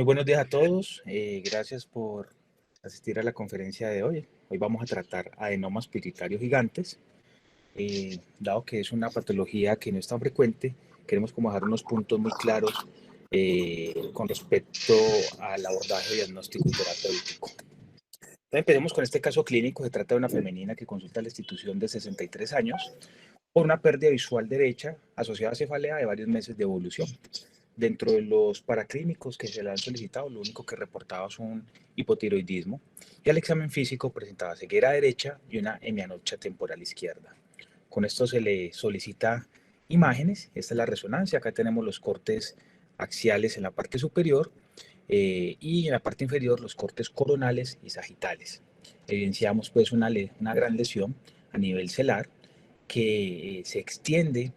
buenos días a todos. Gracias por asistir a la conferencia de hoy. Hoy vamos a tratar adenomas pituitarios gigantes. Dado que es una patología que no es tan frecuente, queremos como dejar unos puntos muy claros con respecto al abordaje diagnóstico y terapéutico. Entonces, empecemos con este caso clínico. Se trata de una femenina que consulta a la institución de 63 años por una pérdida visual derecha asociada a cefalea de varios meses de evolución. Dentro de los paraclínicos que se le han solicitado, lo único que reportaba es un hipotiroidismo y al examen físico presentaba ceguera derecha y una hemianopsia temporal izquierda. Con esto se le solicita imágenes. Esta es la resonancia. Acá tenemos los cortes axiales en la parte superior y en la parte inferior los cortes coronales y sagitales. Evidenciamos pues una gran lesión a nivel celar que se extiende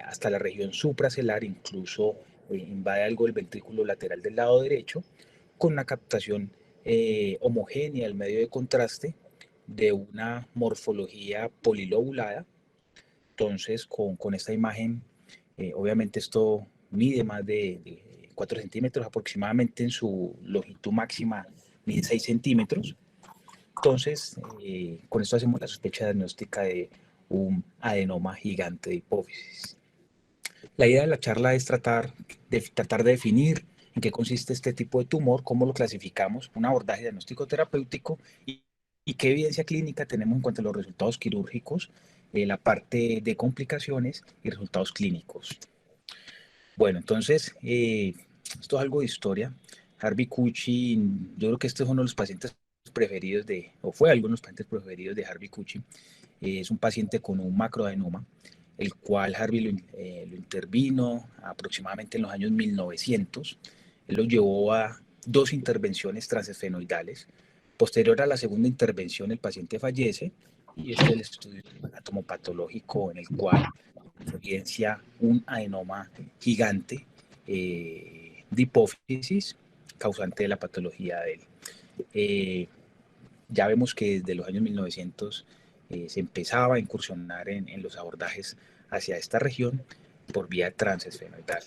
hasta la región supracelar, incluso invade algo el ventrículo lateral del lado derecho, con una captación homogénea del medio de contraste de una morfología polilobulada. Entonces, con esta imagen, obviamente esto mide más de 4 centímetros aproximadamente, en su longitud máxima mide 6 centímetros. Entonces, con esto hacemos la sospecha diagnóstica de un adenoma gigante de hipófisis. La idea de la charla es tratar de definir en qué consiste este tipo de tumor, cómo lo clasificamos, un abordaje diagnóstico terapéutico y qué evidencia clínica tenemos en cuanto a los resultados quirúrgicos, la parte de complicaciones y resultados clínicos. Bueno, entonces, esto es algo de historia. Harvey Cucci, yo creo que este es uno de los pacientes preferidos o fue alguno de los pacientes preferidos de Harvey Cucci. Es un paciente con un macroadenoma, el cual Harvey lo intervino aproximadamente en los años 1900. Él lo llevó a 2 intervenciones transesfenoidales. Posterior a la segunda intervención, el paciente fallece y este es el estudio anatomopatológico en el cual se evidencia un adenoma gigante de hipófisis causante de la patología de él. Ya vemos que desde los años 1900 se empezaba a incursionar en los abordajes hacia esta región por vía transesfenoidal.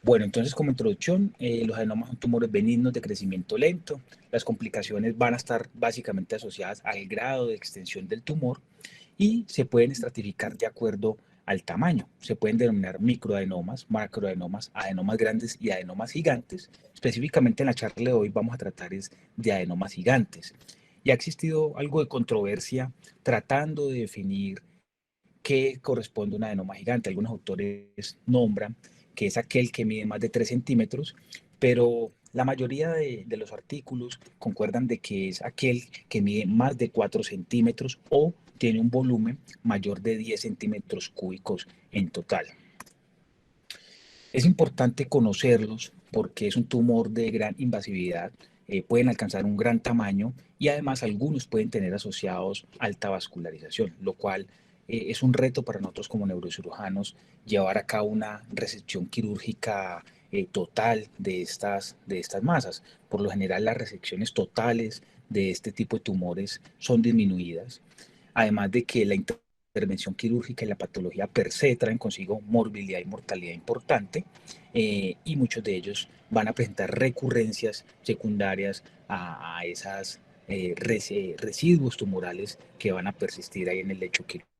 Bueno, entonces como introducción, los adenomas son tumores benignos de crecimiento lento. Las complicaciones van a estar básicamente asociadas al grado de extensión del tumor y se pueden estratificar de acuerdo al tamaño. Se pueden denominar microadenomas, macroadenomas, adenomas grandes y adenomas gigantes. Específicamente en la charla de hoy vamos a tratar de adenomas gigantes. Y ha existido algo de controversia tratando de definir qué corresponde a un adenoma gigante. Algunos autores nombran que es aquel que mide más de 3 centímetros, pero la mayoría de los artículos concuerdan de que es aquel que mide más de 4 centímetros o tiene un volumen mayor de 10 centímetros cúbicos en total. Es importante conocerlos porque es un tumor de gran invasividad, pueden alcanzar un gran tamaño y además algunos pueden tener asociados alta vascularización, lo cual es un reto para nosotros como neurocirujanos llevar a cabo una resección quirúrgica total de estas masas. Por lo general las resecciones totales de este tipo de tumores son disminuidas, además de que la intervención quirúrgica y la patología per se traen consigo morbilidad y mortalidad importante, y muchos de ellos van a presentar recurrencias secundarias a esas residuos tumorales que van a persistir ahí en el lecho quirúrgico.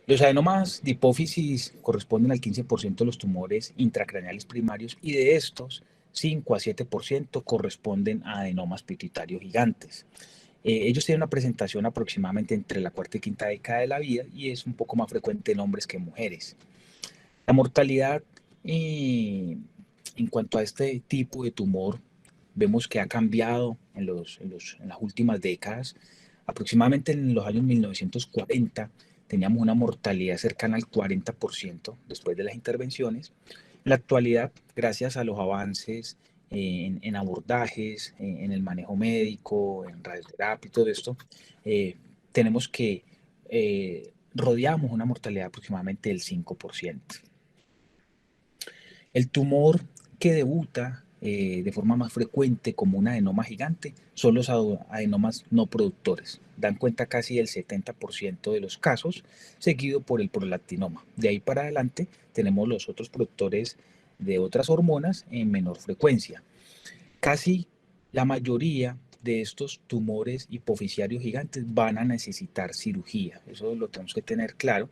Los adenomas de hipófisis corresponden al 15% de los tumores intracraneales primarios y de estos 5 a 7% corresponden a adenomas pituitarios gigantes. Ellos tienen una presentación aproximadamente entre la cuarta y quinta década de la vida y es un poco más frecuente en hombres que en mujeres. La mortalidad en cuanto a este tipo de tumor vemos que ha cambiado en las últimas décadas. Aproximadamente en los años 1940 teníamos una mortalidad cercana al 40% después de las intervenciones. En la actualidad, gracias a los avances en abordajes, en el manejo médico, en radioterapia y todo esto, tenemos que rodeamos una mortalidad aproximadamente del 5%. El tumor que debuta de forma más frecuente como un adenoma gigante son los adenomas no productores. Dan cuenta casi del 70% de los casos, seguido por el prolactinoma. De ahí para adelante tenemos los otros productores de otras hormonas en menor frecuencia. Casi la mayoría de estos tumores hipofisiarios gigantes van a necesitar cirugía, eso lo tenemos que tener claro,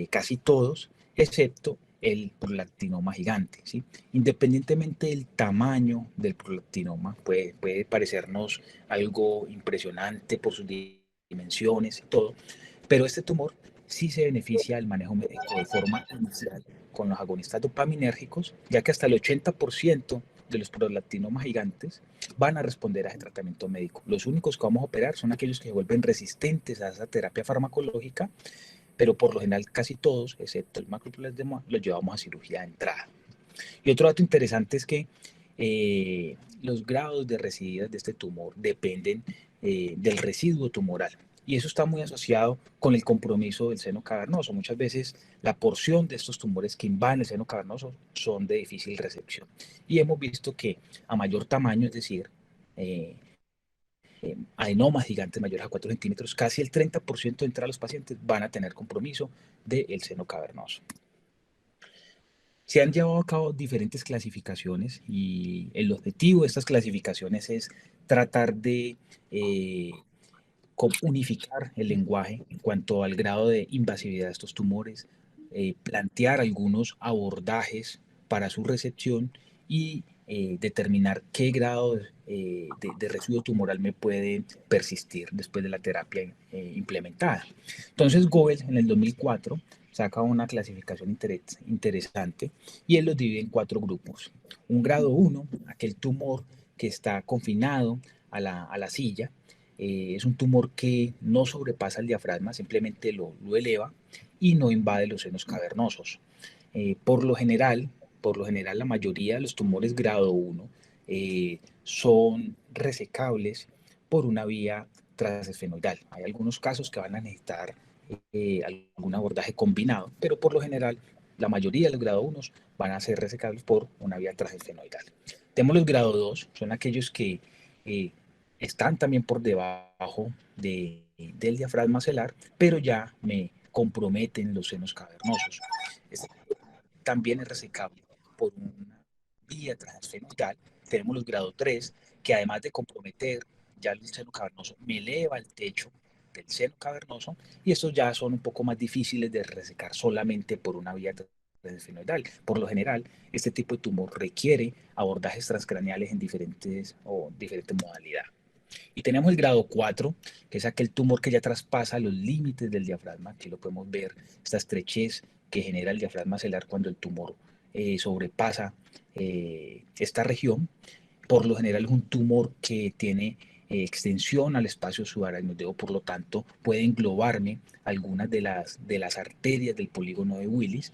casi todos, excepto el prolactinoma gigante, ¿sí? Independientemente del tamaño del prolactinoma, puede parecernos algo impresionante por sus dimensiones y todo, pero este tumor sí se beneficia del manejo médico de forma inicial con los agonistas dopaminérgicos, ya que hasta el 80% de los prolactinomas gigantes van a responder a ese tratamiento médico. Los únicos que vamos a operar son aquellos que se vuelven resistentes a esa terapia farmacológica, pero por lo general casi todos, excepto el macroprolactinoma, los llevamos a cirugía de entrada. Y otro dato interesante es que los grados de residuos de este tumor dependen del residuo tumoral. Y eso está muy asociado con el compromiso del seno cavernoso. Muchas veces la porción de estos tumores que invaden el seno cavernoso son de difícil recepción. Y hemos visto que a mayor tamaño, es decir, adenomas gigantes mayores a 4 centímetros, casi el 30% de los pacientes van a tener compromiso del seno cavernoso. Se han llevado a cabo diferentes clasificaciones y el objetivo de estas clasificaciones es tratar de unificar el lenguaje en cuanto al grado de invasividad de estos tumores, plantear algunos abordajes para su recepción y determinar qué grado de residuo tumoral me puede persistir después de la terapia implementada. Entonces, Goebbels en el 2004 saca una clasificación interesante y él los divide en 4 grupos. Un grado 1, aquel tumor que está confinado a la silla, es un tumor que no sobrepasa el diafragma, simplemente lo eleva y no invade los senos cavernosos. Por lo general, la mayoría de los tumores grado 1 son resecables por una vía transesfenoidal. Hay algunos casos que van a necesitar algún abordaje combinado, pero por lo general la mayoría de los grado 1 van a ser resecables por una vía transesfenoidal. Tenemos los grado 2, son aquellos que están también por debajo del diafragma celular, pero ya me comprometen los senos cavernosos. Este también es resecable por una vía transesfenoidal. Tenemos los grado 3, que además de comprometer ya el seno cavernoso, me eleva el techo del seno cavernoso, y estos ya son un poco más difíciles de resecar solamente por una vía transesfenoidal. Por lo general, este tipo de tumor requiere abordajes transcraneales en diferentes modalidades. Y tenemos el grado 4, que es aquel tumor que ya traspasa los límites del diafragma. Aquí lo podemos ver, esta estrechez que genera el diafragma celular cuando el tumor sobrepasa esta región. Por lo general es un tumor que tiene extensión al espacio subaracnoideo, por lo tanto puede englobarme algunas de las arterias del polígono de Willis.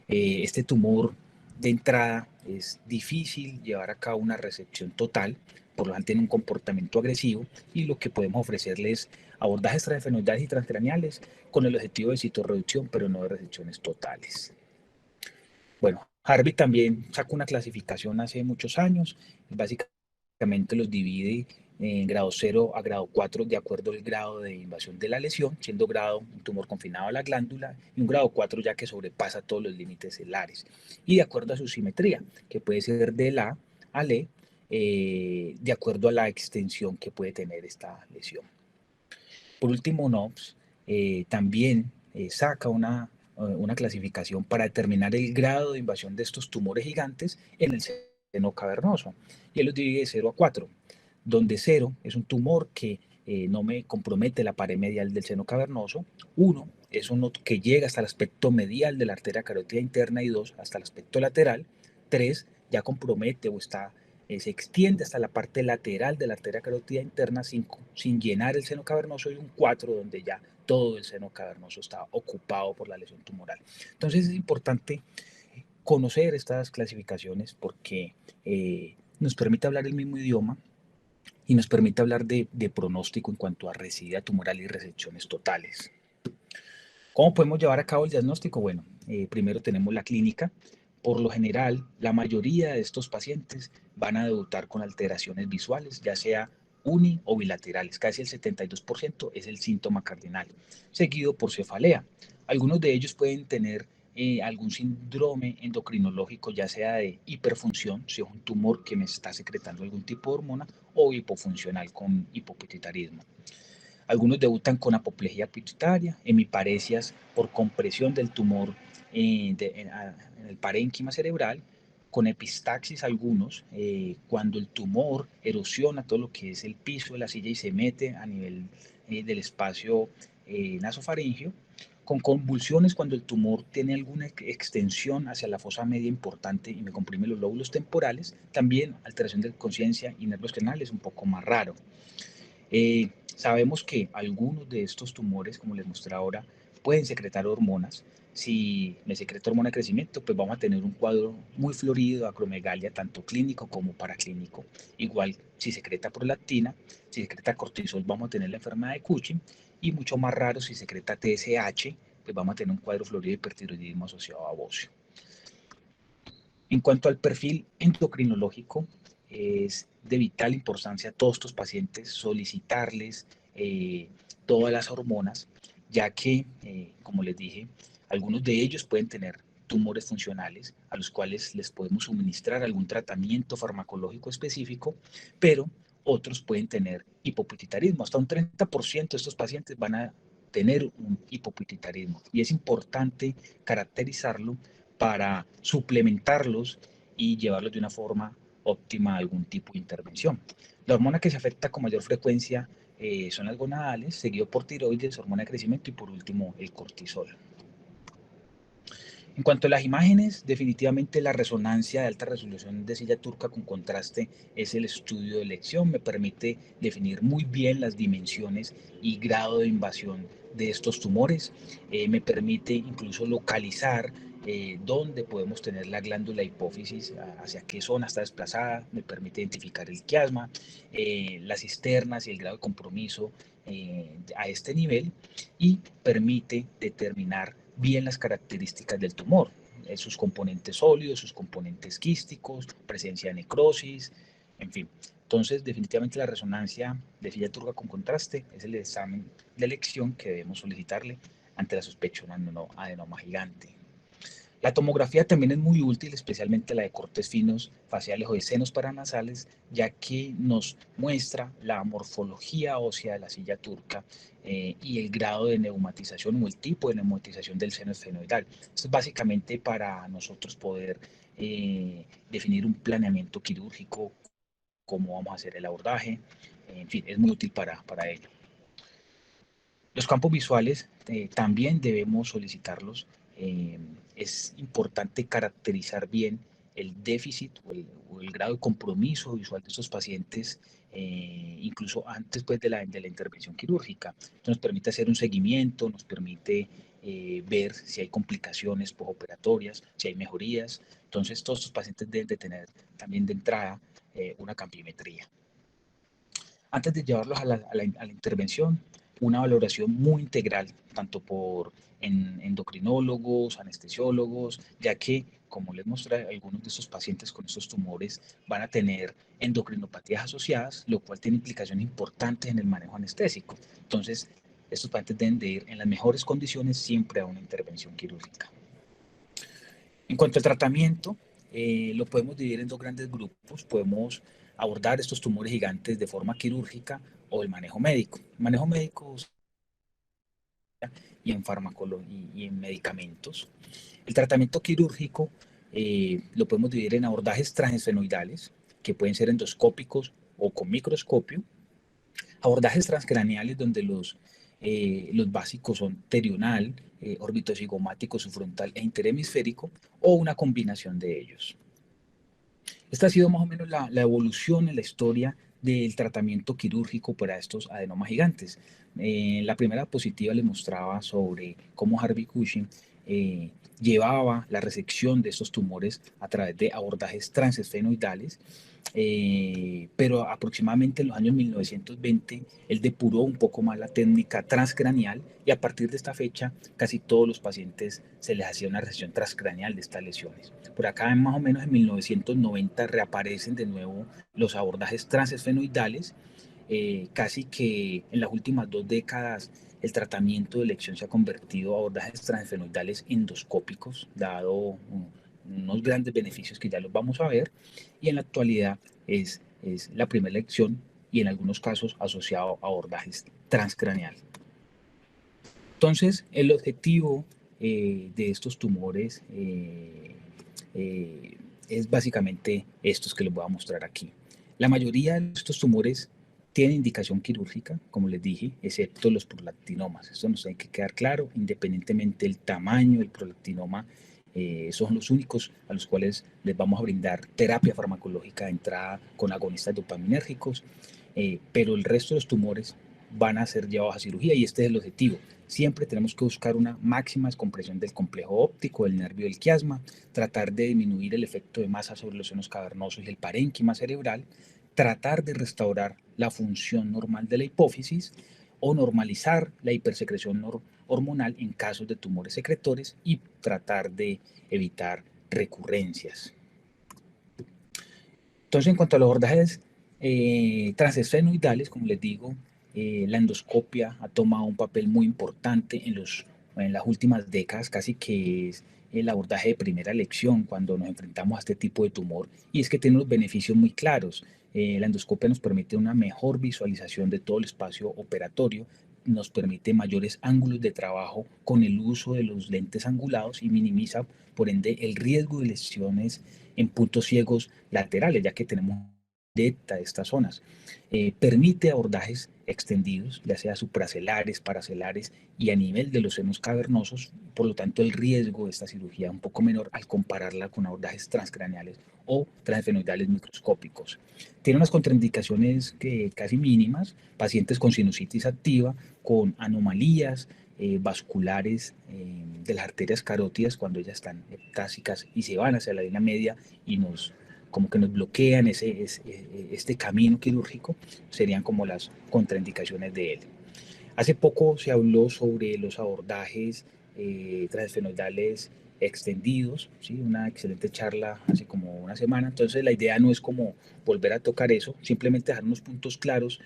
Este tumor de entrada es difícil llevar a cabo una resección total, por lo tanto tiene un comportamiento agresivo, y lo que podemos ofrecerles abordajes transfenoidales y transcraneales con el objetivo de citorreducción, pero no de resecciones totales. Bueno, Harvey también sacó una clasificación hace muchos años, básicamente los divide en grado 0 a grado 4 de acuerdo al grado de invasión de la lesión, siendo grado un tumor confinado a la glándula y un grado 4 ya que sobrepasa todos los límites celulares, y de acuerdo a su simetría, que puede ser de la al E, de acuerdo a la extensión que puede tener esta lesión. Por último, NOPS también saca una clasificación para determinar el grado de invasión de estos tumores gigantes en el seno cavernoso, y él los divide de 0 a 4, donde 0 es un tumor que no me compromete la pared medial del seno cavernoso, 1 es uno que llega hasta el aspecto medial de la arteria carótida interna, y 2 hasta el aspecto lateral, 3 ya compromete o está se extiende hasta la parte lateral de la arteria carótida interna sin llenar el seno cavernoso, y un 4 donde ya todo el seno cavernoso está ocupado por la lesión tumoral. Entonces es importante conocer estas clasificaciones porque nos permite hablar el mismo idioma y nos permite hablar de pronóstico en cuanto a residuo tumoral y resecciones totales. ¿Cómo podemos llevar a cabo el diagnóstico? Bueno, primero tenemos la clínica. Por lo general, la mayoría de estos pacientes van a debutar con alteraciones visuales, ya sea uni o bilaterales. Casi el 72% es el síntoma cardinal, seguido por cefalea. Algunos de ellos pueden tener algún síndrome endocrinológico, ya sea de hiperfunción, si es un tumor que me está secretando algún tipo de hormona, o hipofuncional con hipopituitarismo. Algunos debutan con apoplejía pituitaria, hemiparesias por compresión del tumor en el parénquima cerebral, con epistaxis algunos, cuando el tumor erosiona todo lo que es el piso de la silla y se mete a nivel del espacio nasofaringeo, con convulsiones cuando el tumor tiene alguna extensión hacia la fosa media importante y me comprime los lóbulos temporales, también alteración de conciencia y nervios craneales, un poco más raro. Sabemos que algunos de estos tumores, como les mostré ahora, pueden secretar hormonas. Si me secreta hormona de crecimiento, pues vamos a tener un cuadro muy florido de acromegalia, tanto clínico como paraclínico. Igual, si secreta prolactina, si secreta cortisol, vamos a tener la enfermedad de Cushing. Y mucho más raro, si secreta TSH, pues vamos a tener un cuadro florido de hipertiroidismo asociado a bocio. En cuanto al perfil endocrinológico, es de vital importancia a todos estos pacientes solicitarles todas las hormonas, ya que, como les dije, algunos de ellos pueden tener tumores funcionales a los cuales les podemos suministrar algún tratamiento farmacológico específico, pero otros pueden tener hipopituitarismo. Hasta un 30% de estos pacientes van a tener un hipopituitarismo y es importante caracterizarlo para suplementarlos y llevarlos de una forma óptima a algún tipo de intervención. La hormona que se afecta con mayor frecuencia son las gonadales, seguido por tiroides, hormona de crecimiento y por último el cortisol. En cuanto a las imágenes, definitivamente la resonancia de alta resolución de silla turca con contraste es el estudio de elección. Me permite definir muy bien las dimensiones y grado de invasión de estos tumores. Me permite incluso localizar dónde podemos tener la glándula hipófisis, hacia qué zona está desplazada. Me permite identificar el quiasma, las cisternas y el grado de compromiso a este nivel, y permite determinar bien las características del tumor, sus componentes sólidos, sus componentes quísticos, presencia de necrosis, en fin. Entonces, definitivamente la resonancia de silla turca con contraste es el examen de elección que debemos solicitarle ante la sospecha de un adenoma gigante. La tomografía también es muy útil, especialmente la de cortes finos faciales o de senos paranasales, ya que nos muestra la morfología ósea de la silla turca y el grado de neumatización o el tipo de neumatización del seno esfenoidal. Esto es básicamente para nosotros poder definir un planeamiento quirúrgico, cómo vamos a hacer el abordaje, en fin, es muy útil para ello. Los campos visuales también debemos solicitarlos. Eh, es importante caracterizar bien el déficit o el grado de compromiso visual de estos pacientes, incluso antes pues, de la intervención quirúrgica. Esto nos permite hacer un seguimiento, nos permite ver si hay complicaciones postoperatorias, si hay mejorías. Entonces, todos estos pacientes deben de tener también de entrada una campimetría. Antes de llevarlos a la intervención, una valoración muy integral, tanto por endocrinólogos, anestesiólogos, ya que, como les mostré, algunos de estos pacientes con estos tumores van a tener endocrinopatías asociadas, lo cual tiene implicaciones importantes en el manejo anestésico. Entonces, estos pacientes deben de ir en las mejores condiciones siempre a una intervención quirúrgica. En cuanto al tratamiento, lo podemos dividir en dos grandes grupos. Podemos abordar estos tumores gigantes de forma quirúrgica o el manejo médico. El manejo médico y en farmacología y en medicamentos. El tratamiento quirúrgico lo podemos dividir en abordajes transesfenoidales, que pueden ser endoscópicos o con microscopio, abordajes transcraneales donde los básicos son terional, orbitocigomático, subfrontal e interhemisférico, o una combinación de ellos. Esta ha sido más o menos la evolución en la historia del tratamiento quirúrgico para estos adenomas gigantes. La primera diapositiva les mostraba sobre cómo Harvey Cushing llevaba la resección de estos tumores a través de abordajes transesfenoidales, pero aproximadamente en los años 1920 él depuró un poco más la técnica transcraneal y a partir de esta fecha casi todos los pacientes se les hacía una resección transcraneal de estas lesiones. Por acá más o menos en 1990 reaparecen de nuevo los abordajes transesfenoidales casi que en las últimas 2 décadas el tratamiento de elección se ha convertido a abordajes transfenoidales endoscópicos, dado unos grandes beneficios que ya los vamos a ver, y en la actualidad es la primera elección y en algunos casos asociado a abordajes transcraneales. Entonces, el objetivo de estos tumores eh, es básicamente estos que les voy a mostrar aquí. La mayoría de estos tumores tienen indicación quirúrgica, como les dije, excepto los prolactinomas. Esto nos tiene que quedar claro, independientemente del tamaño del prolactinoma, son los únicos a los cuales les vamos a brindar terapia farmacológica de entrada con agonistas dopaminérgicos, pero el resto de los tumores van a ser llevados a cirugía y este es el objetivo. Siempre tenemos que buscar una máxima descompresión del complejo óptico, del nervio del quiasma, tratar de disminuir el efecto de masa sobre los senos cavernosos y el parénquima cerebral, tratar de restaurar la función normal de la hipófisis o normalizar la hipersecreción hormonal en casos de tumores secretores y tratar de evitar recurrencias. Entonces, en cuanto a los abordajes transesfenoidales, como les digo, la endoscopia ha tomado un papel muy importante en las últimas décadas, casi que es el abordaje de primera elección cuando nos enfrentamos a este tipo de tumor, y es que tiene unos beneficios muy claros. La endoscopia nos permite una mejor visualización de todo el espacio operatorio, nos permite mayores ángulos de trabajo con el uso de los lentes angulados y minimiza, por ende, el riesgo de lesiones en puntos ciegos laterales, ya que tenemos directa de estas zonas. Permite abordajes extendidos, ya sea supracelares, paracelares y a nivel de los senos cavernosos, por lo tanto el riesgo de esta cirugía es un poco menor al compararla con abordajes transcraneales o transfenoidales microscópicos. Tiene unas contraindicaciones casi mínimas, pacientes con sinusitis activa, con anomalías vasculares de las arterias carótidas cuando ellas están heptásicas y se van hacia la línea media y como que nos bloquean este camino quirúrgico, serían como las contraindicaciones de él. Hace poco se habló sobre los abordajes transfenoidales extendidos, ¿sí? Una excelente charla hace como una semana, entonces la idea no es como volver a tocar eso, simplemente dejar unos puntos claros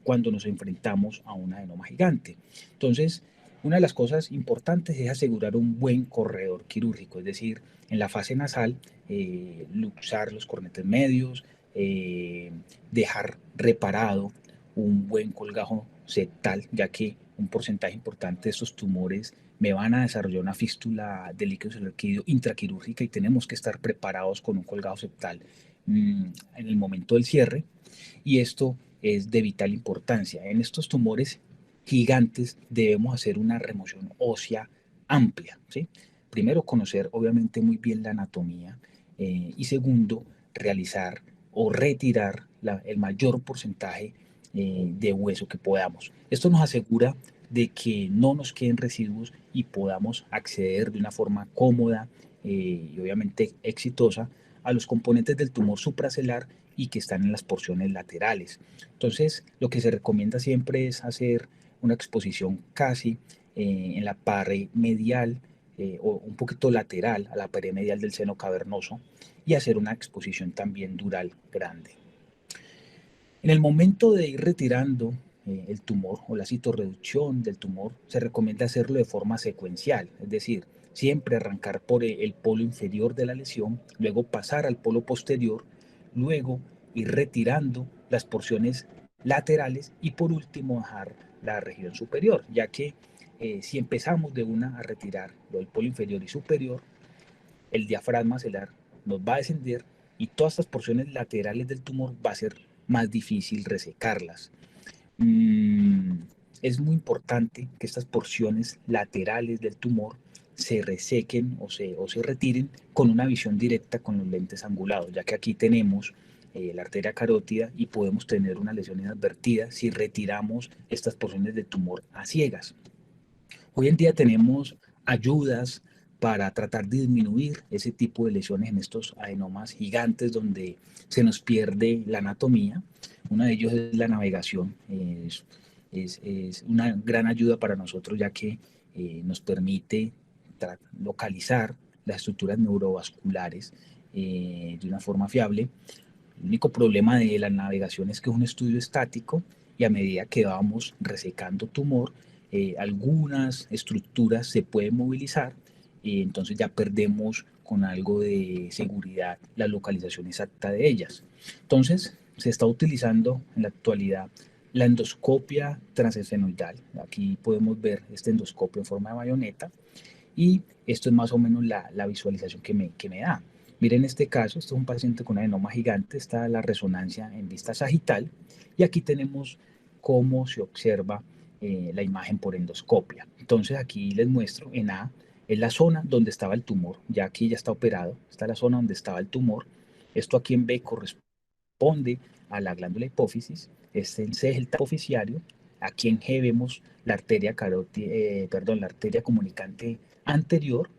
cuando nos enfrentamos a un adenoma gigante. Entonces, una de las cosas importantes es asegurar un buen corredor quirúrgico, es decir, en la fase nasal, luxar los cornetes medios, eh, dejar reparado un buen colgajo septal, ya que un porcentaje importante de estos tumores me van a desarrollar una fístula de líquido celular intraquirúrgica y tenemos que estar preparados con un colgajo septal en el momento del cierre, y esto es de vital importancia. En estos tumores gigantes debemos hacer una remoción ósea amplia, ¿sí? Primero, conocer obviamente muy bien la anatomía y segundo, realizar o retirar el mayor porcentaje de hueso que podamos. Esto nos asegura de que no nos queden residuos y podamos acceder de una forma cómoda y obviamente exitosa a los componentes del tumor supracelular y que están en las porciones laterales. Entonces, lo que se recomienda siempre es hacer una exposición casi en la pared medial o un poquito lateral a la pared medial del seno cavernoso y hacer una exposición también dural grande. En el momento de ir retirando el tumor o la citorreducción del tumor, se recomienda hacerlo de forma secuencial, es decir, siempre arrancar por el polo inferior de la lesión, luego pasar al polo posterior, luego ir retirando las porciones laterales y por último dejar la región superior, ya que si empezamos de una a retirar lo del polo inferior y superior, el diafragma celular nos va a descender y todas estas porciones laterales del tumor va a ser más difícil resecarlas. Mm, es muy importante que estas porciones laterales del tumor se resequen o se retiren con una visión directa con los lentes angulados, ya que aquí tenemos la arteria carótida y podemos tener una lesión inadvertida si retiramos estas porciones de tumor a ciegas. Hoy en día tenemos ayudas para tratar de disminuir ese tipo de lesiones en estos adenomas gigantes donde se nos pierde la anatomía. Uno de ellos es la navegación. Es una gran ayuda para nosotros ya que nos permite localizar las estructuras neurovasculares de una forma fiable. El único problema de la navegación es que es un estudio estático y a medida que vamos resecando tumor, algunas estructuras se pueden movilizar y entonces ya perdemos con algo de seguridad la localización exacta de ellas. Entonces, se está utilizando en la actualidad la endoscopia transesfenoidal. Aquí podemos ver este endoscopio en forma de bayoneta y esto es más o menos la visualización que me da. Miren este caso, este es un paciente con adenoma gigante, está la resonancia en vista sagital y aquí tenemos cómo se observa la imagen por endoscopia. Entonces aquí les muestro en A, es la zona donde estaba el tumor, ya aquí ya está operado, está la zona donde estaba el tumor. Esto aquí en B corresponde a la glándula hipófisis, este en C es el tapoficiario, aquí en G vemos la arteria carótida, la arteria comunicante anterior,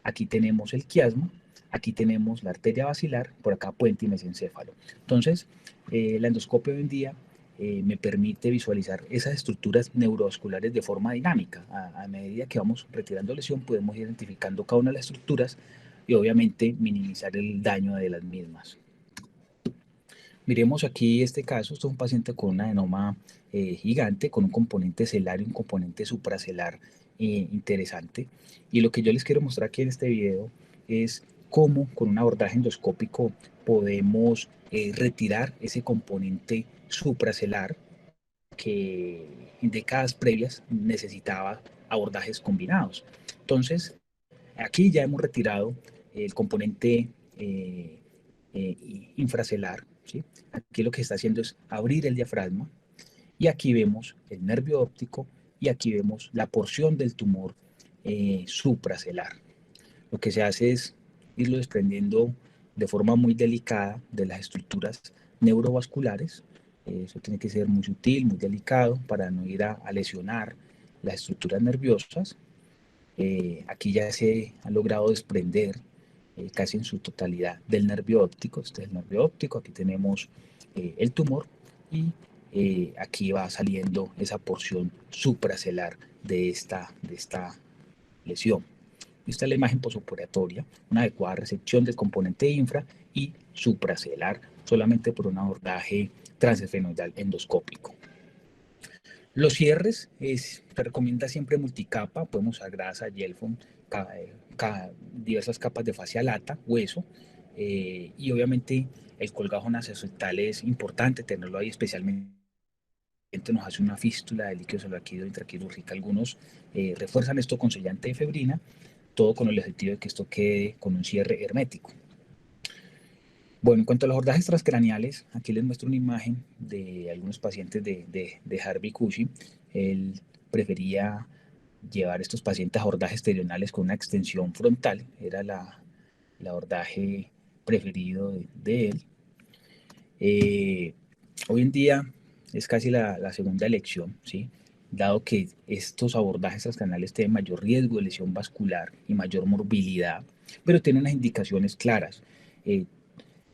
aquí tenemos el quiasma, aquí tenemos la arteria basilar, por acá puente y mesencéfalo. Entonces, la endoscopia hoy en día me permite visualizar esas estructuras neurovasculares de forma dinámica. A medida que vamos retirando lesión, podemos ir identificando cada una de las estructuras y obviamente minimizar el daño de las mismas. Miremos aquí este caso, esto es un paciente con un adenoma gigante, con un componente celar y un componente supracelar interesante. Y lo que yo les quiero mostrar aquí en este video es cómo con un abordaje endoscópico podemos retirar ese componente supracelar que en décadas previas necesitaba abordajes combinados. Entonces, aquí ya hemos retirado el componente infracelular, ¿sí? Aquí lo que está haciendo es abrir el diafragma y aquí vemos el nervio óptico y aquí vemos la porción del tumor supracelular. Lo que se hace es irlo desprendiendo de forma muy delicada de las estructuras neurovasculares. Eso tiene que ser muy sutil, muy delicado para no ir a lesionar las estructuras nerviosas. Aquí ya se ha logrado desprender casi en su totalidad del nervio óptico. Este es el nervio óptico, aquí tenemos el tumor y aquí va saliendo esa porción supracelular de esta lesión. Esta es la imagen posoperatoria, una adecuada recepción del componente infra y supracelular solamente por un abordaje transesfenoidal endoscópico. Los cierres se recomienda siempre multicapa, podemos usar grasa, gelfon, diversas capas de fascia lata, hueso, y obviamente el colgajo nasocectal es importante tenerlo ahí, especialmente nos hace una fístula de líquido celular intraquirúrgica. Algunos refuerzan esto con sellante de febrina, todo con el objetivo de que esto quede con un cierre hermético. Bueno, en cuanto a los abordajes transcraneales, aquí les muestro una imagen de algunos pacientes de Harvey Cushing. Él prefería llevar estos pacientes a abordajes terionales con una extensión frontal, era el abordaje preferido de él. Hoy en día es casi la segunda elección, ¿sí? Dado que estos abordajes transcraneales tienen mayor riesgo de lesión vascular y mayor morbilidad, pero tienen unas indicaciones claras.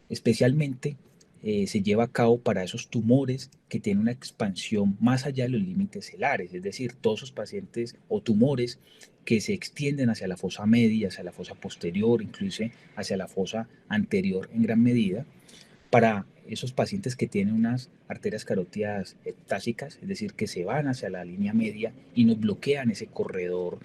Especialmente se lleva a cabo para esos tumores que tienen una expansión más allá de los límites celares, es decir, todos esos pacientes o tumores que se extienden hacia la fosa media, hacia la fosa posterior, incluso hacia la fosa anterior en gran medida, para esos pacientes que tienen unas arterias carótidas ectásicas, es decir, que se van hacia la línea media y nos bloquean ese corredor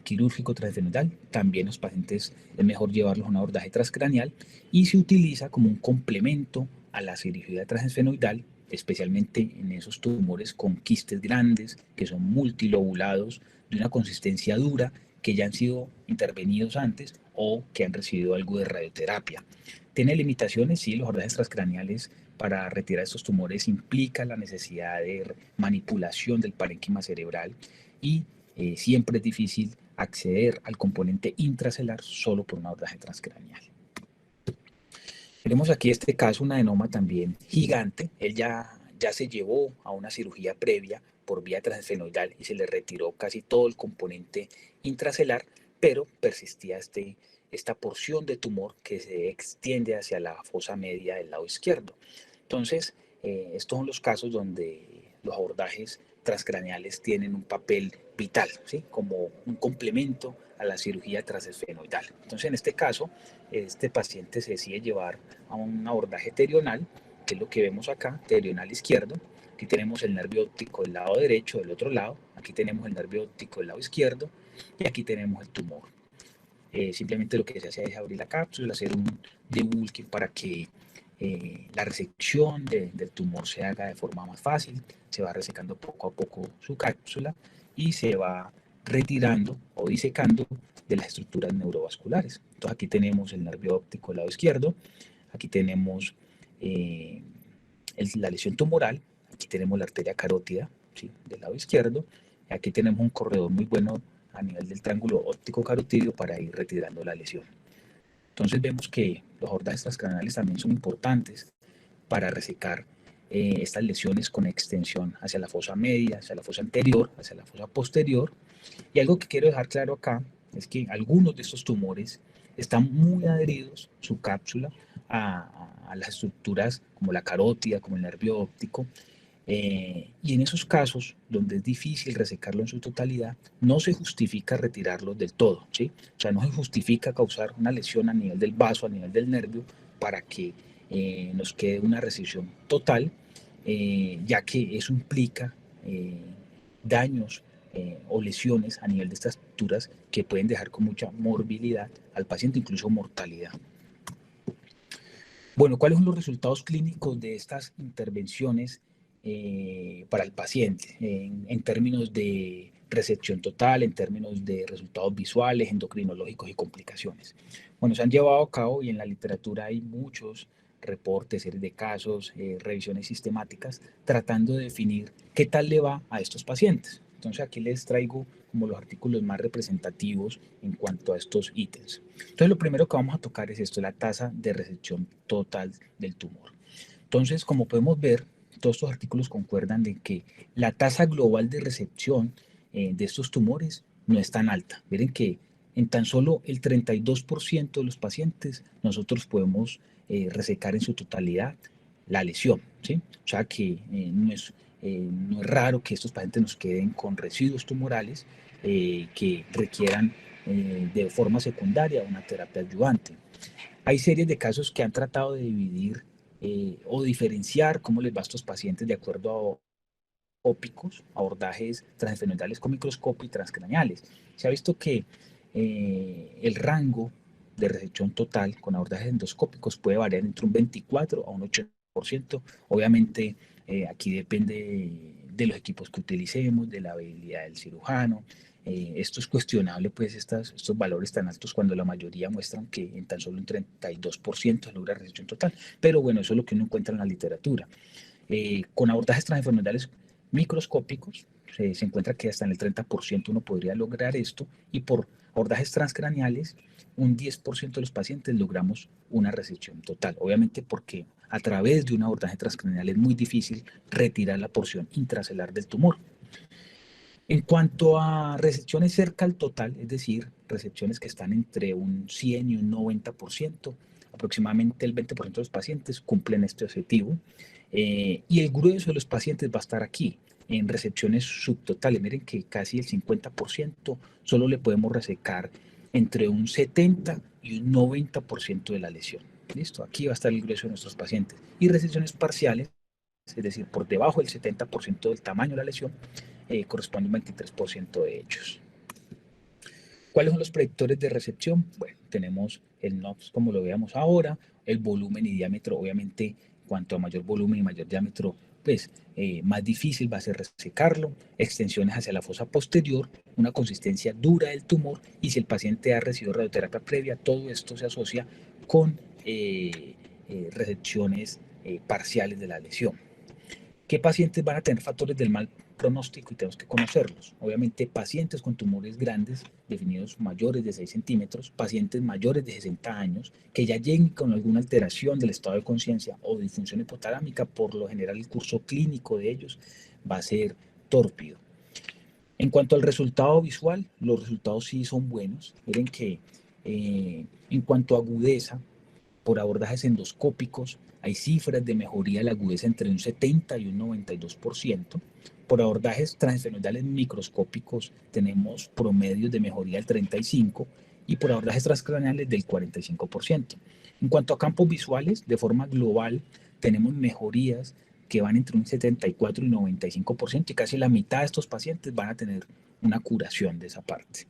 quirúrgico transfenoidal. También los pacientes es mejor llevarlos a un abordaje transcraneal y se utiliza como un complemento a la cirugía transfenoidal, especialmente en esos tumores con quistes grandes que son multilobulados, de una consistencia dura, que ya han sido intervenidos antes o que han recibido algo de radioterapia. Tiene limitaciones, sí, los abordajes transcraneales para retirar estos tumores implica la necesidad de manipulación del parénquima cerebral y siempre es difícil acceder al componente intracelular solo por un abordaje transcraneal. Tenemos aquí este caso, un adenoma también gigante. Él ya se llevó a una cirugía previa por vía transfenoidal y se le retiró casi todo el componente intracelular, pero persistía esta porción de tumor que se extiende hacia la fosa media del lado izquierdo. Entonces, estos son los casos donde los abordajes transcraneales tienen un papel vital, ¿sí? Como un complemento a la cirugía transesfenoidal. Entonces, en este caso, este paciente se decide llevar a un abordaje terional, que es lo que vemos acá, terional izquierdo. Aquí tenemos el nervio óptico del lado derecho, del otro lado. Aquí tenemos el nervio óptico del lado izquierdo y aquí tenemos el tumor. Simplemente lo que se hace es abrir la cápsula, hacer un debulking para que la resección del tumor se haga de forma más fácil. Se va resecando poco a poco su cápsula y se va retirando o disecando de las estructuras neurovasculares. Entonces aquí tenemos el nervio óptico del lado izquierdo, aquí tenemos la lesión tumoral, aquí tenemos la arteria carótida, ¿sí?, del lado izquierdo, y aquí tenemos un corredor muy bueno a nivel del triángulo óptico carotídeo para ir retirando la lesión. Entonces vemos que los abordajes transcraneales también son importantes para resecar estas lesiones con extensión hacia la fosa media, hacia la fosa anterior, hacia la fosa posterior. Y algo que quiero dejar claro acá es que algunos de estos tumores están muy adheridos, su cápsula, a las estructuras como la carótida, como el nervio óptico, y en esos casos, donde es difícil resecarlo en su totalidad, no se justifica retirarlo del todo, ¿sí? O sea, no se justifica causar una lesión a nivel del vaso, a nivel del nervio, para que nos quede una resección total, ya que eso implica daños o lesiones a nivel de estas estructuras que pueden dejar con mucha morbilidad al paciente, incluso mortalidad. Bueno, ¿cuáles son los resultados clínicos de estas intervenciones para el paciente en términos de resección total, en términos de resultados visuales, endocrinológicos y complicaciones? Bueno, se han llevado a cabo y en la literatura hay muchos reportes, series de casos, revisiones sistemáticas, tratando de definir qué tal le va a estos pacientes. Entonces aquí les traigo como los artículos más representativos en cuanto a estos ítems. Entonces lo primero que vamos a tocar es esto, la tasa de resección total del tumor. Entonces, como podemos ver, todos estos artículos concuerdan de que la tasa global de resección de estos tumores no es tan alta. Miren que en tan solo el 32% de los pacientes nosotros podemos resecar en su totalidad la lesión, ¿sí? O sea que no es raro que estos pacientes nos queden con residuos tumorales que requieran de forma secundaria una terapia ayudante. Hay series de casos que han tratado de dividir o diferenciar cómo les va a estos pacientes de acuerdo a ópicos, abordajes transfenoidales con microscopio y transcraneales. Se ha visto que el rango de resección total con abordajes endoscópicos puede variar entre un 24 a un 80%. Obviamente, aquí depende de los equipos que utilicemos, de la habilidad del cirujano. Esto es cuestionable, pues, estos valores tan altos cuando la mayoría muestran que en tan solo un 32% se logra resección total. Pero bueno, eso es lo que uno encuentra en la literatura. Con abordajes transfenoidales microscópicos se encuentra que hasta en el 30% uno podría lograr esto, y por abordajes transcraneales un 10% de los pacientes logramos una resección total. Obviamente porque a través de un abordaje transcraneal es muy difícil retirar la porción intracelular del tumor. En cuanto a resecciones cerca al total, es decir, resecciones que están entre un 100 y un 90%, aproximadamente el 20% de los pacientes cumplen este objetivo, y el grueso de los pacientes va a estar aquí, en recepciones subtotales. Miren que casi el 50% solo le podemos resecar entre un 70 y un 90% de la lesión. ¿Listo? Aquí va a estar el grueso de nuestros pacientes. Y resecciones parciales, es decir, por debajo del 70% del tamaño de la lesión, corresponde un 23% de hechos. ¿Cuáles son los predictores de recepción? Bueno, tenemos el NOx como lo veamos ahora, el volumen y diámetro. Obviamente, cuanto a mayor volumen y mayor diámetro, pues más difícil va a ser resecarlo, extensiones hacia la fosa posterior, una consistencia dura del tumor, y si el paciente ha recibido radioterapia previa, todo esto se asocia con resecciones parciales de la lesión. ¿Qué pacientes van a tener factores del mal pronóstico y tenemos que conocerlos? Obviamente, pacientes con tumores grandes, definidos mayores de 6 centímetros, pacientes mayores de 60 años, que ya lleguen con alguna alteración del estado de conciencia o disfunción hipotalámica. Por lo general, el curso clínico de ellos va a ser tórpido. En cuanto al resultado visual, los resultados sí son buenos. Miren que en cuanto a agudeza, Por abordajes endoscópicos hay cifras de mejoría de la agudeza entre un 70 y un 92%. Por abordajes transfenoidales microscópicos tenemos promedios de mejoría del 35% y por abordajes transcraneales del 45%. En cuanto a campos visuales, de forma global, tenemos mejorías que van entre un 74 y 95% y casi la mitad de estos pacientes van a tener una curación de esa parte.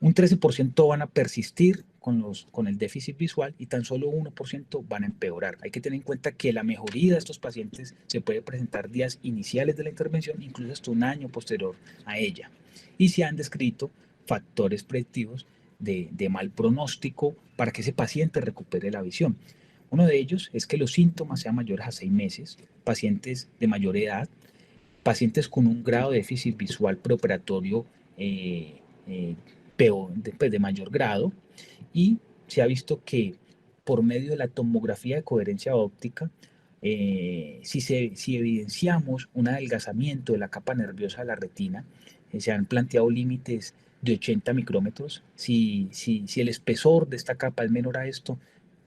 Un 13% van a persistir con el déficit visual y tan solo 1% van a empeorar. Hay que tener en cuenta que la mejoría de estos pacientes se puede presentar días iniciales de la intervención, incluso hasta un año posterior a ella. Y se han descrito factores predictivos de mal pronóstico para que ese paciente recupere la visión. Uno de ellos es que los síntomas sean mayores a 6 meses, pacientes de mayor edad, pacientes con un grado de déficit visual preoperatorio de mayor grado, y se ha visto que por medio de la tomografía de coherencia óptica, si evidenciamos un adelgazamiento de la capa nerviosa de la retina, se han planteado límites de 80 micrómetros. Si el espesor de esta capa es menor a esto,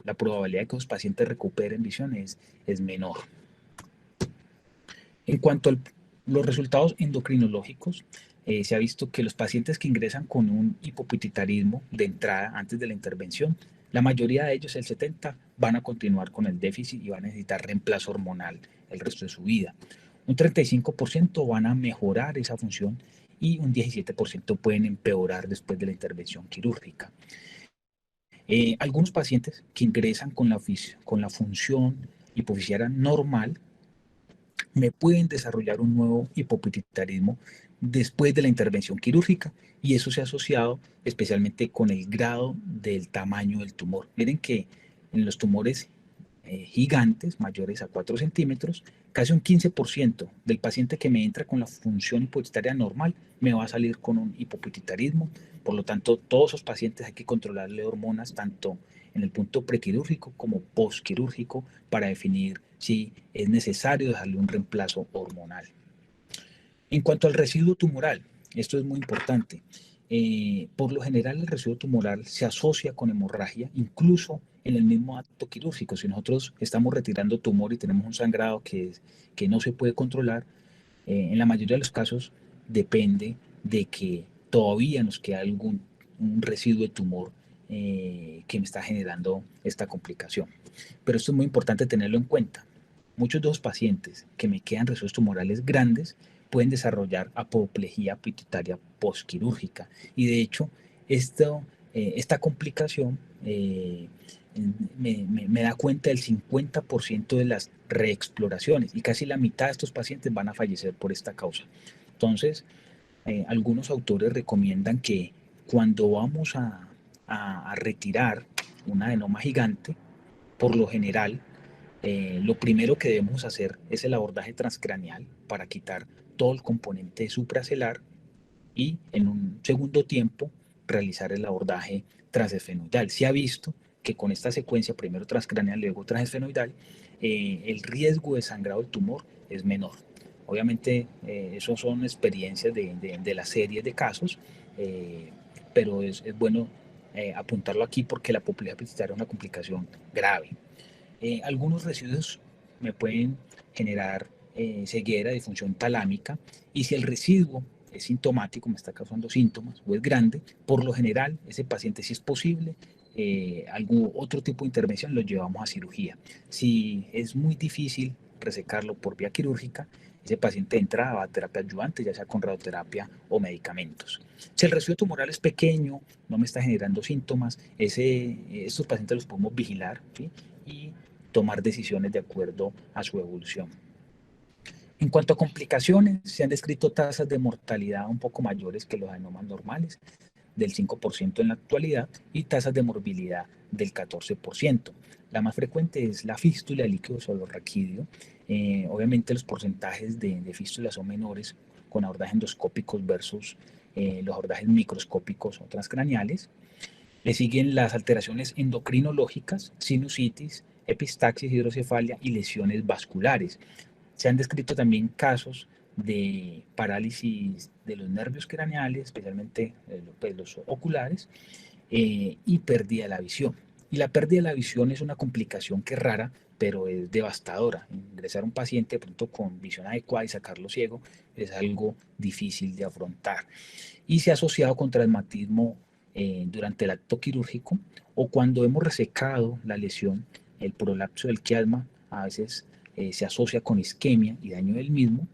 la probabilidad de que los pacientes recuperen visión es menor. En cuanto a los resultados endocrinológicos, se ha visto que los pacientes que ingresan con un hipopituitarismo de entrada antes de la intervención, la mayoría de ellos, el 70%, van a continuar con el déficit y van a necesitar reemplazo hormonal el resto de su vida. Un 35% van a mejorar esa función y un 17% pueden empeorar después de la intervención quirúrgica. Algunos pacientes que ingresan con la función hipofisiaria normal me pueden desarrollar un nuevo hipopituitarismo después de la intervención quirúrgica, y eso se ha asociado especialmente con el grado del tamaño del tumor. Miren que en los tumores gigantes, mayores a 4 centímetros, casi un 15% del paciente que me entra con la función hipopituitaria normal me va a salir con un hipopituitarismo. Por lo tanto, todos esos pacientes hay que controlarle hormonas tanto en el punto prequirúrgico como postquirúrgico para definir si es necesario darle un reemplazo hormonal. En cuanto al residuo tumoral, esto es muy importante. Por lo general, el residuo tumoral se asocia con hemorragia, incluso en el mismo acto quirúrgico. Si nosotros estamos retirando tumor y tenemos un sangrado que no se puede controlar, en la mayoría de los casos depende de que todavía nos queda un residuo de tumor que me está generando esta complicación. Pero esto es muy importante tenerlo en cuenta. Muchos de los pacientes que me quedan residuos tumorales grandes pueden desarrollar apoplejía pituitaria postquirúrgica. Y de hecho, esta complicación me da cuenta del 50% de las reexploraciones y casi la mitad de estos pacientes van a fallecer por esta causa. Entonces, algunos autores recomiendan que cuando vamos a retirar un adenoma gigante, por lo general, lo primero que debemos hacer es el abordaje transcraneal para quitar todo el componente supracelular y en un segundo tiempo realizar el abordaje transesfenoidal. Se ha visto que con esta secuencia, primero transcraneal, luego transesfenoidal, el riesgo de sangrado del tumor es menor. Obviamente, eso son experiencias de la serie de casos, pero es bueno apuntarlo aquí porque la apoplejía pituitaria es una complicación grave. Algunos residuos me pueden generar ceguera de función talámica, y si el residuo es sintomático, me está causando síntomas o es grande, por lo general ese paciente, si es posible, algún otro tipo de intervención lo llevamos a cirugía. Si es muy difícil resecarlo por vía quirúrgica, ese paciente entra a terapia adyuvante, ya sea con radioterapia o medicamentos. Si el residuo tumoral es pequeño, no me está generando síntomas, estos pacientes los podemos vigilar, ¿sí? Y tomar decisiones de acuerdo a su evolución. En cuanto a complicaciones, se han descrito tasas de mortalidad un poco mayores que los adenomas normales, del 5% en la actualidad, y tasas de morbilidad del 14%. La más frecuente es la fístula, el líquido subarachnoideo. Obviamente los porcentajes de fístula son menores con abordajes endoscópicos versus los abordajes microscópicos o transcraneales. Le siguen las alteraciones endocrinológicas, sinusitis, epistaxis, hidrocefalia y lesiones vasculares. Se han descrito también casos de parálisis de los nervios craneales, especialmente pues, los oculares, y pérdida de la visión. Y la pérdida de la visión es una complicación que es rara, pero es devastadora. Ingresar a un paciente de pronto con visión adecuada y sacarlo ciego es algo difícil de afrontar. Y se ha asociado con traumatismo durante el acto quirúrgico o cuando hemos resecado la lesión, el prolapso del quiasma a veces se asocia con isquemia y daño del mismo.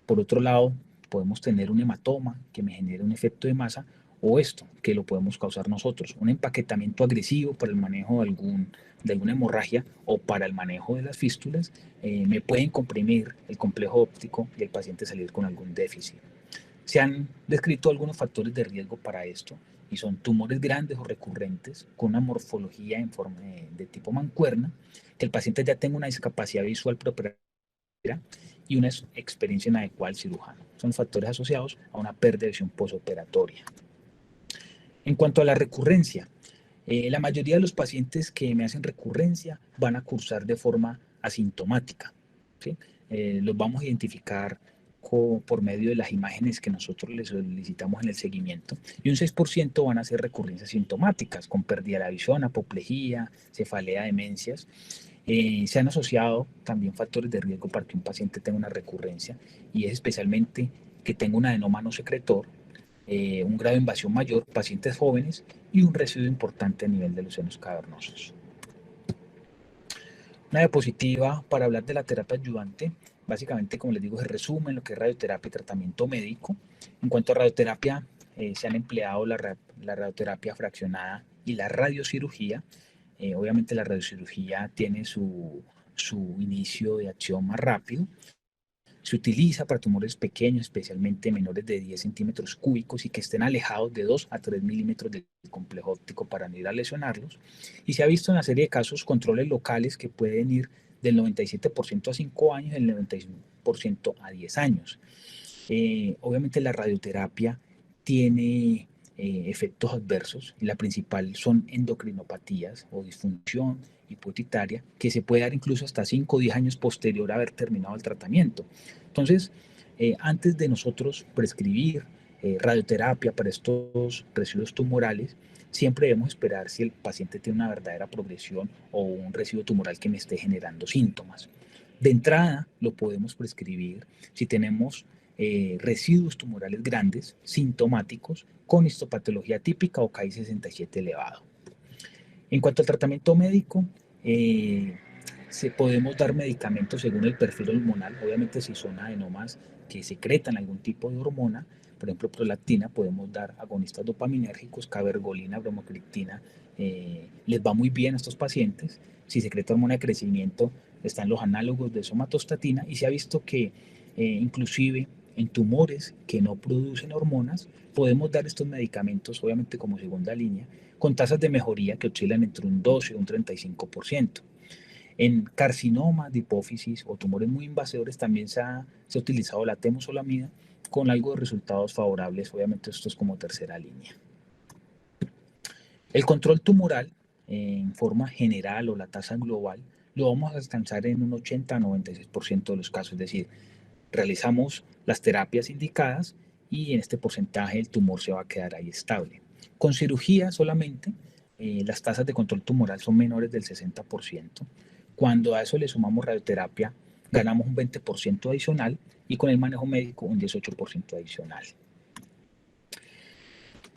Por otro lado, podemos tener un hematoma que me genere un efecto de masa o esto, que lo podemos causar nosotros, un empaquetamiento agresivo para el manejo de alguna hemorragia o para el manejo de las fístulas, me pueden comprimir el complejo óptico y el paciente salir con algún déficit. Se han descrito algunos factores de riesgo para esto y son tumores grandes o recurrentes con una morfología en forma de tipo mancuerna, que el paciente ya tenga una discapacidad visual propia y una experiencia inadecuada al cirujano. Son factores asociados a una pérdida de visión posoperatoria. En cuanto a la recurrencia, la mayoría de los pacientes que me hacen recurrencia van a cursar de forma asintomática. ¿Sí? Los vamos a identificar por medio de las imágenes que nosotros les solicitamos en el seguimiento y un 6% van a ser recurrencias sintomáticas con pérdida de la visión, apoplejía, cefalea, demencias. Se han asociado también factores de riesgo para que un paciente tenga una recurrencia y es especialmente que tenga un adenoma no secretor, un grado de invasión mayor, pacientes jóvenes y un residuo importante a nivel de los senos cavernosos. Una diapositiva para hablar de la terapia ayudante. Básicamente, como les digo, se resume en lo que es radioterapia y tratamiento médico. En cuanto a radioterapia, se han empleado la radioterapia fraccionada y la radiocirugía. Obviamente la radiocirugía tiene su inicio de acción más rápido. Se utiliza para tumores pequeños, especialmente menores de 10 centímetros cúbicos y que estén alejados de 2 a 3 milímetros del complejo óptico para no ir a lesionarlos. Y se ha visto en una serie de casos controles locales que pueden ir del 97% a 5 años y del 95% a 10 años. Obviamente la radioterapia tiene efectos adversos y la principal son endocrinopatías o disfunción hipotitaria que se puede dar incluso hasta 5 o 10 años posterior a haber terminado el tratamiento. Entonces, antes de nosotros prescribir radioterapia para estos residuos tumorales, siempre debemos esperar si el paciente tiene una verdadera progresión o un residuo tumoral que me esté generando síntomas. De entrada, lo podemos prescribir si tenemos residuos tumorales grandes, sintomáticos, con histopatología típica o KI67 elevado. En cuanto al tratamiento médico, podemos dar medicamentos según el perfil hormonal. Obviamente, si son adenomas que secretan algún tipo de hormona, por ejemplo, prolactina, podemos dar agonistas dopaminérgicos, cabergolina, bromocriptina. Les va muy bien a estos pacientes. Si secreta hormona de crecimiento, están los análogos de somatostatina y se ha visto que inclusive en tumores que no producen hormonas, podemos dar estos medicamentos, obviamente como segunda línea, con tasas de mejoría que oscilan entre un 12 y un 35%. En carcinomas de hipófisis o tumores muy invasores también se ha utilizado la temozolomida con algo de resultados favorables, obviamente esto es como tercera línea. El control tumoral en forma general o la tasa global lo vamos a alcanzar en un 80 a 96% de los casos, es decir, realizamos las terapias indicadas y en este porcentaje el tumor se va a quedar ahí estable. Con cirugía solamente, las tasas de control tumoral son menores del 60%. Cuando a eso le sumamos radioterapia, ganamos un 20% adicional y con el manejo médico un 18% adicional.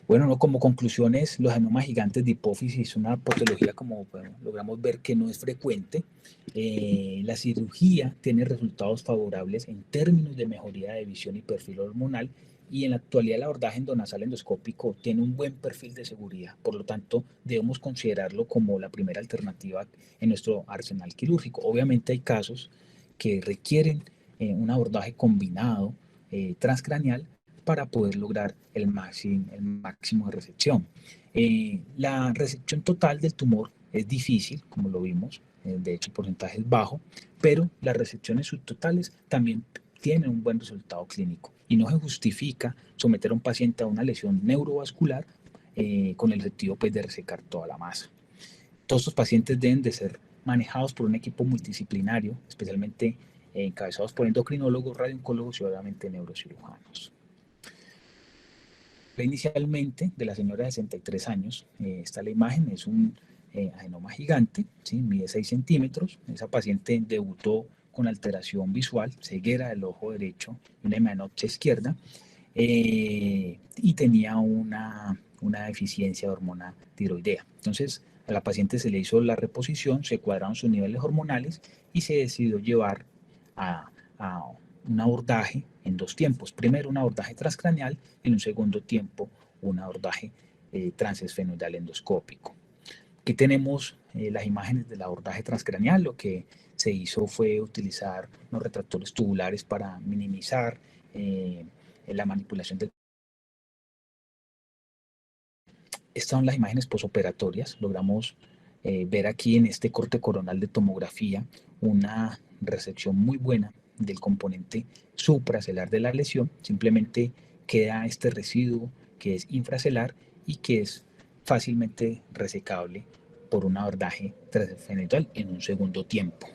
Bueno, no, como conclusiones, los adenomas gigantes de hipófisis son una patología, como bueno, logramos ver, que no es frecuente. La cirugía tiene resultados favorables en términos de mejoría de visión y perfil hormonal, y en la actualidad el abordaje endonasal endoscópico tiene un buen perfil de seguridad. Por lo tanto, debemos considerarlo como la primera alternativa en nuestro arsenal quirúrgico. Obviamente hay casos que requieren un abordaje combinado transcraneal para poder lograr el máximo de resección. La resección total del tumor es difícil, como lo vimos, de hecho el porcentaje es bajo, pero las resecciones subtotales también tienen un buen resultado clínico y no se justifica someter a un paciente a una lesión neurovascular con el objetivo pues, de resecar toda la masa. Todos estos pacientes deben de ser manejados por un equipo multidisciplinario, especialmente encabezados por endocrinólogos, radiooncólogos y obviamente neurocirujanos. Inicialmente de la señora de 63 años, está la imagen, es un adenoma gigante, ¿sí? Mide 6 centímetros. Esa paciente debutó con alteración visual, ceguera del ojo derecho, una hemanopsia izquierda, y tenía una deficiencia de hormona tiroidea. Entonces, a la paciente se le hizo la reposición, se cuadraron sus niveles hormonales y se decidió llevar a un abordaje en 2 tiempos. Primero un abordaje transcraneal y en un segundo tiempo un abordaje transesfenoidal endoscópico. Aquí tenemos las imágenes del abordaje transcraneal. Lo que se hizo fue utilizar unos retractores tubulares para minimizar la manipulación del... Estas son las imágenes posoperatorias. Logramos ver aquí en este corte coronal de tomografía una resección muy buena del componente supracelular de la lesión. Simplemente queda este residuo que es infracelular y que es fácilmente resecable por un abordaje transfenoidal en un segundo tiempo.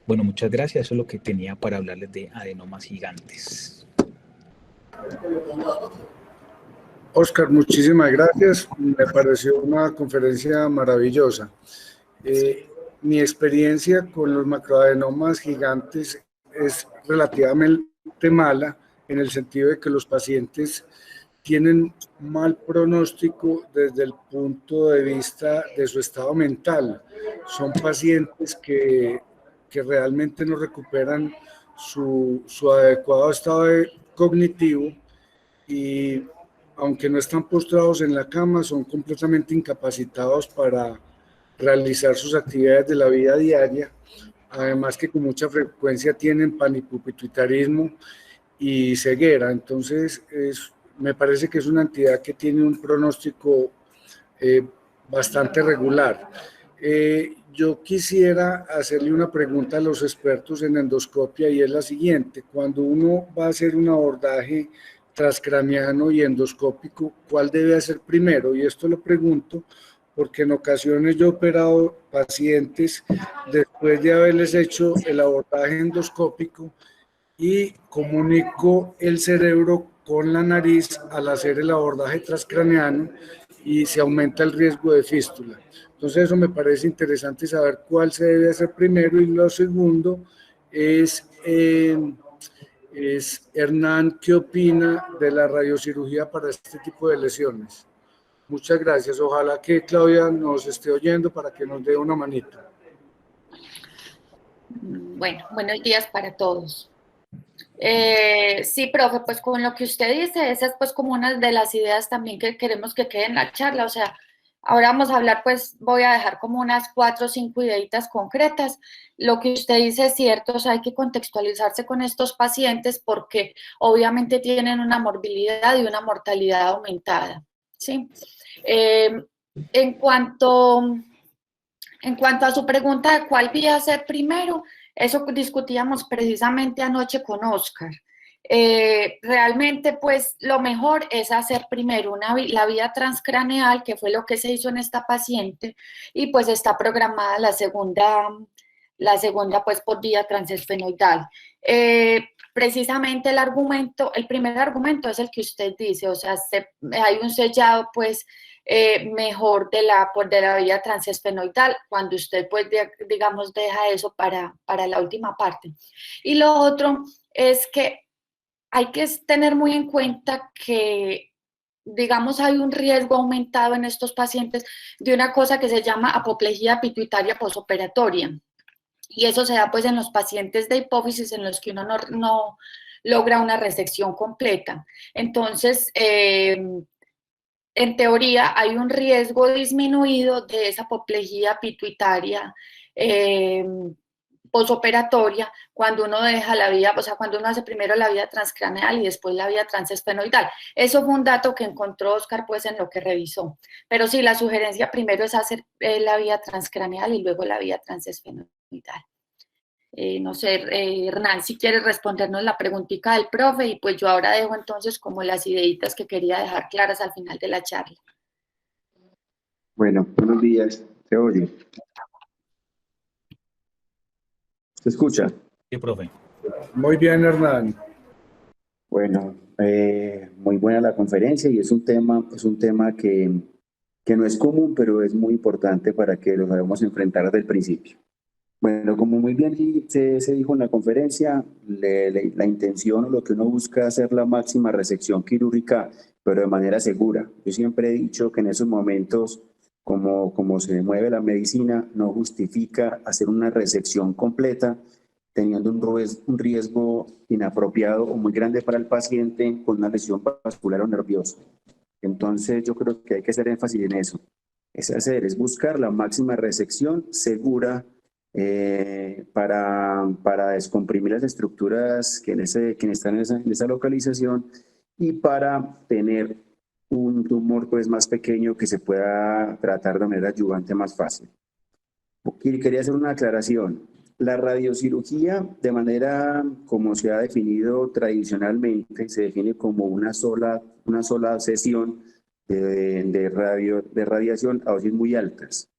Bueno, muchas gracias. Eso es lo que tenía para hablarles de adenomas gigantes. Oscar, muchísimas gracias. Me pareció una conferencia maravillosa. Mi experiencia con los macroadenomas gigantes es relativamente mala, en el sentido de que los pacientes tienen mal pronóstico desde el punto de vista de su estado mental. Son pacientes que realmente no recuperan su adecuado estado cognitivo, y aunque no están postrados en la cama, son completamente incapacitados para realizar sus actividades de la vida diaria, además que con mucha frecuencia tienen panipupituitarismo y ceguera. Entonces me parece que es una entidad que tiene un pronóstico bastante regular. Yo quisiera hacerle una pregunta a los expertos en endoscopia, y es la siguiente: cuando uno va a hacer un abordaje transcraniano y endoscópico, ¿cuál debe hacer primero? Y esto lo pregunto porque en ocasiones yo he operado pacientes después de haberles hecho el abordaje endoscópico y comunico el cerebro con la nariz al hacer el abordaje transcraneano, y se aumenta el riesgo de fístula. Entonces eso me parece interesante saber cuál se debe hacer primero. Y lo segundo es Hernán, ¿qué opina de la radiocirugía para este tipo de lesiones? Muchas gracias. Ojalá que Claudia nos esté oyendo para que nos dé una manita. Bueno, buenos días para todos. Sí, profe, pues con lo que usted dice, esa es pues como una de las ideas también que queremos que quede en la charla. O sea, ahora vamos a hablar, pues voy a dejar como unas 4 o 5 ideitas concretas. Lo que usted dice es cierto, o sea, hay que contextualizarse con estos pacientes porque obviamente tienen una morbilidad y una mortalidad aumentada, ¿sí? En cuanto a su pregunta de cuál vía hacer primero, eso discutíamos precisamente anoche con Oscar. Realmente, pues, lo mejor es hacer primero la vía transcraneal, que fue lo que se hizo en esta paciente, y pues está programada la segunda pues, por vía transesfenoidal. Precisamente el primer argumento es el que usted dice, o sea, hay un sellado, pues, mejor de la vía transesfenoidal cuando usted, pues, digamos, deja eso para la última parte. Y lo otro es que hay que tener muy en cuenta que, digamos, hay un riesgo aumentado en estos pacientes de una cosa que se llama apoplejía pituitaria posoperatoria. Y eso se da pues en los pacientes de hipófisis en los que uno no logra una resección completa. Entonces, en teoría hay un riesgo disminuido de esa apoplejía pituitaria posoperatoria cuando uno deja la vía, o sea, cuando uno hace primero la vía transcraneal y después la vía transesfenoidal. Eso fue un dato que encontró Oscar pues en lo que revisó. Pero sí, la sugerencia primero es hacer la vía transcraneal y luego la vía transesfenoidal. No sé, Hernán, si quieres respondernos la preguntita del profe, y pues yo ahora dejo entonces como las ideitas que quería dejar claras al final de la charla. Bueno, buenos días, ¿se oye? ¿Se escucha? Sí, profe. Muy bien, Hernán. Bueno, muy buena la conferencia, y es un tema que que no es común, pero es muy importante para que lo sabemos enfrentar desde el principio. Bueno, como muy bien se dijo en la conferencia, la intención o lo que uno busca es hacer la máxima resección quirúrgica, pero de manera segura. Yo siempre he dicho que en esos momentos, como se mueve la medicina, no justifica hacer una resección completa teniendo un riesgo inapropiado o muy grande para el paciente con una lesión vascular o nerviosa. Entonces yo creo que hay que hacer énfasis en eso. Es buscar la máxima resección segura para descomprimir las estructuras que están en esa localización y para tener un tumor pues, más pequeño que se pueda tratar de manera adyuvante más fácil. Quería hacer una aclaración. La radiocirugía, de manera como se ha definido tradicionalmente, se define como una sola sesión de radiación a dosis muy altas.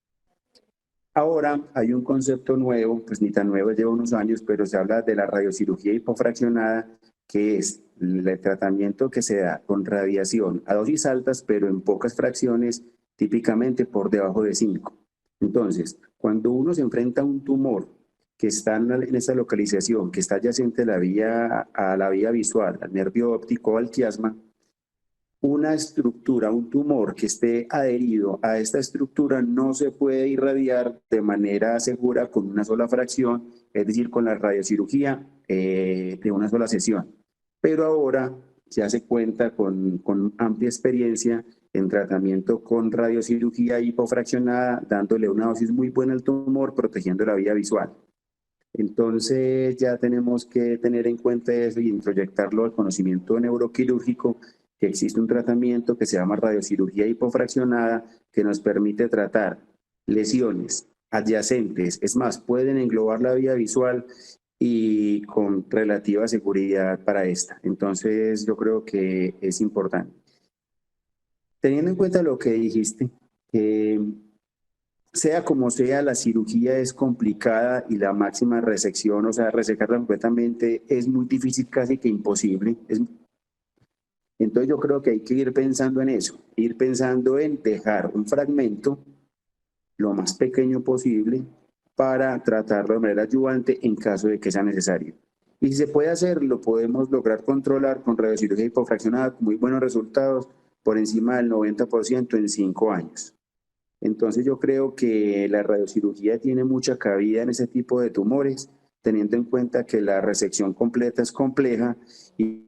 Ahora hay un concepto nuevo, pues ni tan nuevo, lleva unos años, pero se habla de la radiocirugía hipofraccionada, que es el tratamiento que se da con radiación a dosis altas, pero en pocas fracciones, típicamente por debajo de 5. Entonces, cuando uno se enfrenta a un tumor que está en esa localización, que está adyacente a la vía visual, al nervio óptico o al quiasma, una estructura, un tumor que esté adherido a esta estructura no se puede irradiar de manera segura con una sola fracción, es decir, con la radiocirugía de una sola sesión. Pero ahora ya se cuenta con amplia experiencia en tratamiento con radiocirugía hipofraccionada, dándole una dosis muy buena al tumor, protegiendo la vía visual. Entonces ya tenemos que tener en cuenta eso y introyectarlo al conocimiento neuroquirúrgico, que existe un tratamiento que se llama radiocirugía hipofraccionada que nos permite tratar lesiones adyacentes, es más, pueden englobar la vía visual y con relativa seguridad para esta. Entonces yo creo que es importante. Teniendo en cuenta lo que dijiste, sea como sea, la cirugía es complicada y la máxima resección, o sea, resecarla completamente es muy difícil, casi que imposible. Entonces yo creo que hay que ir pensando en eso, ir pensando en dejar un fragmento lo más pequeño posible para tratarlo de manera adyuvante en caso de que sea necesario. Y si se puede hacer, lo podemos lograr controlar con radiocirugía hipofraccionada con muy buenos resultados, por encima del 90% en 5 años. Entonces yo creo que la radiocirugía tiene mucha cabida en ese tipo de tumores, teniendo en cuenta que la resección completa es compleja y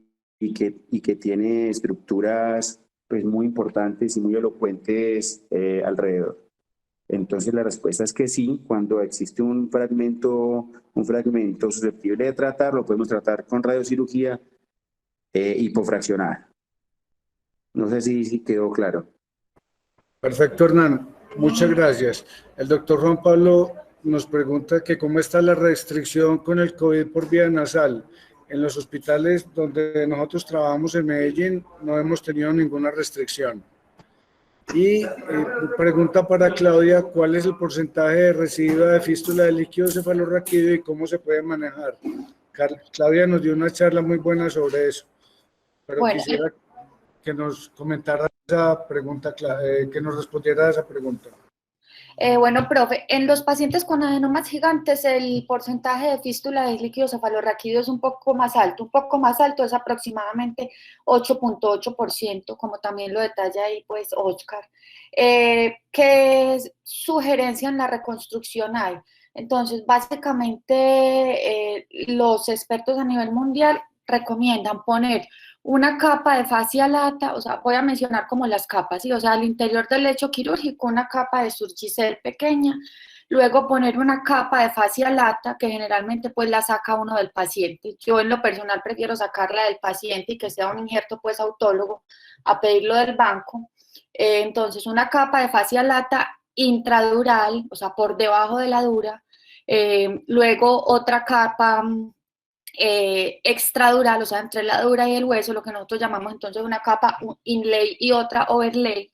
que tiene estructuras pues, muy importantes y muy elocuentes alrededor. Entonces la respuesta es que sí, cuando existe un fragmento susceptible de tratar, lo podemos tratar con radiocirugía hipofraccionada. No sé si quedó claro. Perfecto, Hernán. Muchas gracias. El doctor Juan Pablo nos pregunta que cómo está la restricción con el COVID por vía nasal. En los hospitales donde nosotros trabajamos en Medellín no hemos tenido ninguna restricción. Y pregunta para Claudia, ¿cuál es el porcentaje de residuo de fístula de líquido cefalorraquídeo y cómo se puede manejar? Claudia nos dio una charla muy buena sobre eso, pero Bueno, quisiera que nos comentara esa pregunta, que nos respondiera a esa pregunta. Bueno, profe, en los pacientes con adenomas gigantes el porcentaje de fístula de líquido cefalorraquídeo es un poco más alto es aproximadamente 8.8%, como también lo detalla ahí pues Oscar. ¿Qué sugerencia en la reconstrucción hay? Entonces, básicamente los expertos a nivel mundial recomiendan poner una capa de fascia lata, o sea, voy a mencionar como las capas, ¿sí? O sea, al interior del lecho quirúrgico una capa de Surgicel pequeña, luego poner una capa de fascia lata, que generalmente pues la saca uno del paciente. Yo en lo personal prefiero sacarla del paciente y que sea un injerto pues autólogo, a pedirlo del banco. Entonces, una capa de fascia lata intradural, o sea, por debajo de la dura, luego otra capa extradural, o sea, entre la dura y el hueso, lo que nosotros llamamos entonces una capa inlay y otra overlay.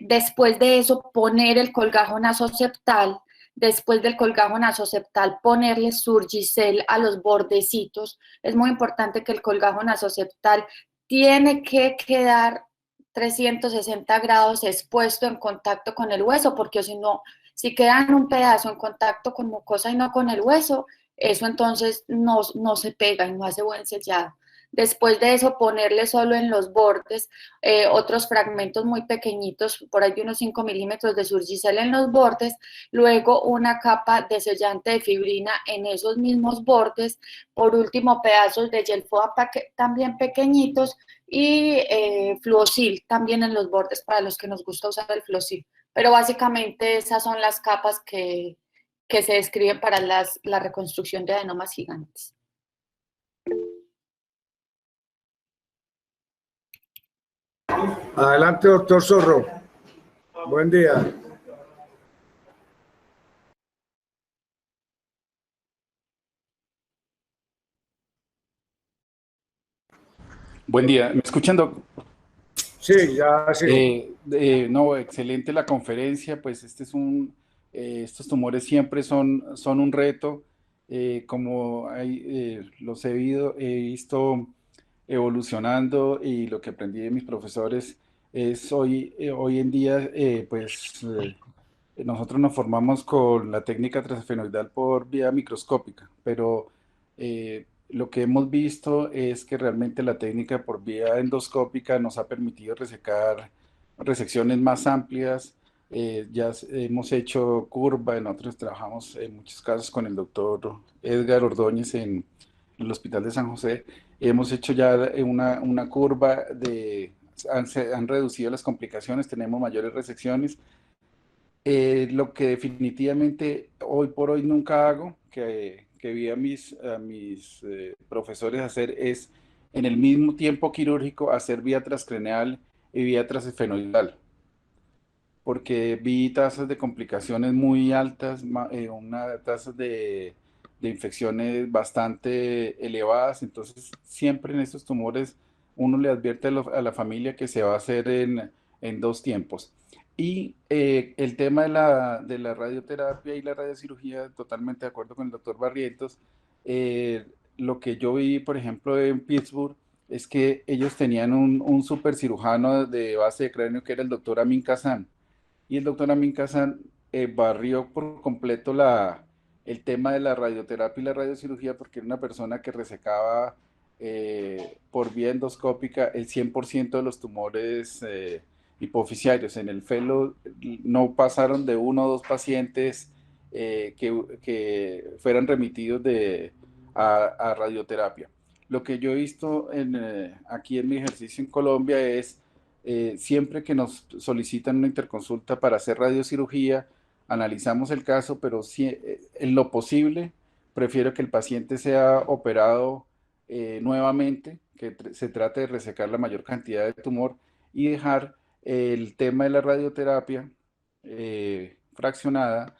Después de eso, poner el colgajo nasoseptal. Después del colgajo nasoseptal, ponerle Surgicel a los bordecitos. Es muy importante que el colgajo nasoseptal tiene que quedar 360 grados expuesto en contacto con el hueso, porque si no, si queda en un pedazo en contacto con mucosa y no con el hueso, eso entonces no se pega y no hace buen sellado. Después de eso, ponerle solo en los bordes otros fragmentos muy pequeñitos, por ahí de unos 5 milímetros de Surgicel en los bordes, luego una capa de sellante de fibrina en esos mismos bordes, por último pedazos de gel foam también pequeñitos y Fluosil también en los bordes para los que nos gusta usar el Fluosil. Pero básicamente esas son las capas que se describen para la reconstrucción de adenomas gigantes. Adelante, doctor Zorro. Buen día. Buen día, ¿me escuchan, doc? Sí, ya sí. No, excelente la conferencia, pues estos tumores siempre son un reto, como los he visto evolucionando, y lo que aprendí de mis profesores es hoy en día, nosotros nos formamos con la técnica transfenoidal por vía microscópica, pero lo que hemos visto es que realmente la técnica por vía endoscópica nos ha permitido resecar resecciones más amplias. Hemos hecho curva, nosotros trabajamos en muchos casos con el doctor Edgar Ordóñez en el Hospital de San José. Hemos hecho ya una curva se han reducido las complicaciones, tenemos mayores resecciones. Lo que definitivamente hoy por hoy nunca hago, que vi a mis profesores hacer, es en el mismo tiempo quirúrgico hacer vía transcraneal y vía transesfenoidal, porque vi tasas de complicaciones muy altas, tasas de infecciones bastante elevadas. Entonces siempre en estos tumores uno le advierte a la familia que se va a hacer en dos tiempos. Y el tema de la radioterapia y la radiocirugía, totalmente de acuerdo con el doctor Barrientos. Lo que yo vi, por ejemplo, en Pittsburgh, es que ellos tenían un super cirujano de base de cráneo, que era el doctor Amin Kazan. Y el doctor Amin Kazan barrió por completo el tema de la radioterapia y la radiocirugía, porque era una persona que resecaba por vía endoscópica el 100% de los tumores hipoficiarios. En el fellow no pasaron de 1 o 2 pacientes que fueran remitidos a radioterapia. Lo que yo he visto aquí en mi ejercicio en Colombia es siempre que nos solicitan una interconsulta para hacer radiocirugía, analizamos el caso, pero en lo posible prefiero que el paciente sea operado nuevamente, que se trate de resecar la mayor cantidad de tumor y dejar el tema de la radioterapia fraccionada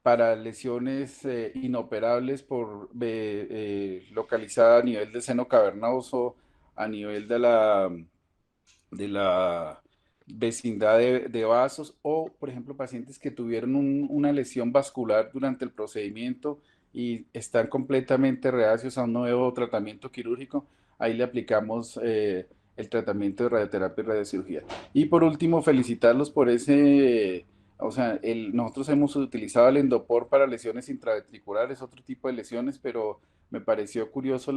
para lesiones inoperables localizada a nivel del seno cavernoso, a nivel de la vecindad de vasos, o por ejemplo pacientes que tuvieron una lesión vascular durante el procedimiento y están completamente reacios a un nuevo tratamiento quirúrgico. Ahí le aplicamos el tratamiento de radioterapia y radiocirugía. Y por último, felicitarlos por nosotros hemos utilizado el Endopor para lesiones intraventriculares, otro tipo de lesiones, pero me pareció curioso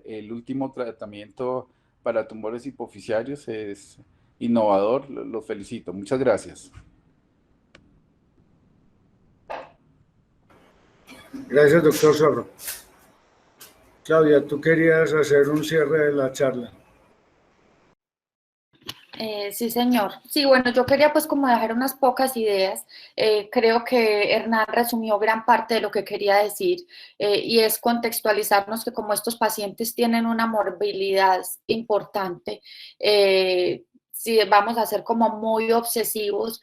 el último tratamiento para tumores hipoficiarios. Es innovador, los felicito. Muchas gracias. Gracias, doctor Zorro. Claudia, tú querías hacer un cierre de la charla. Sí, señor. Sí, bueno, yo quería pues como dejar unas pocas ideas. Creo que Hernán resumió gran parte de lo que quería decir, y es contextualizarnos que como estos pacientes tienen una morbilidad importante, si vamos a ser como muy obsesivos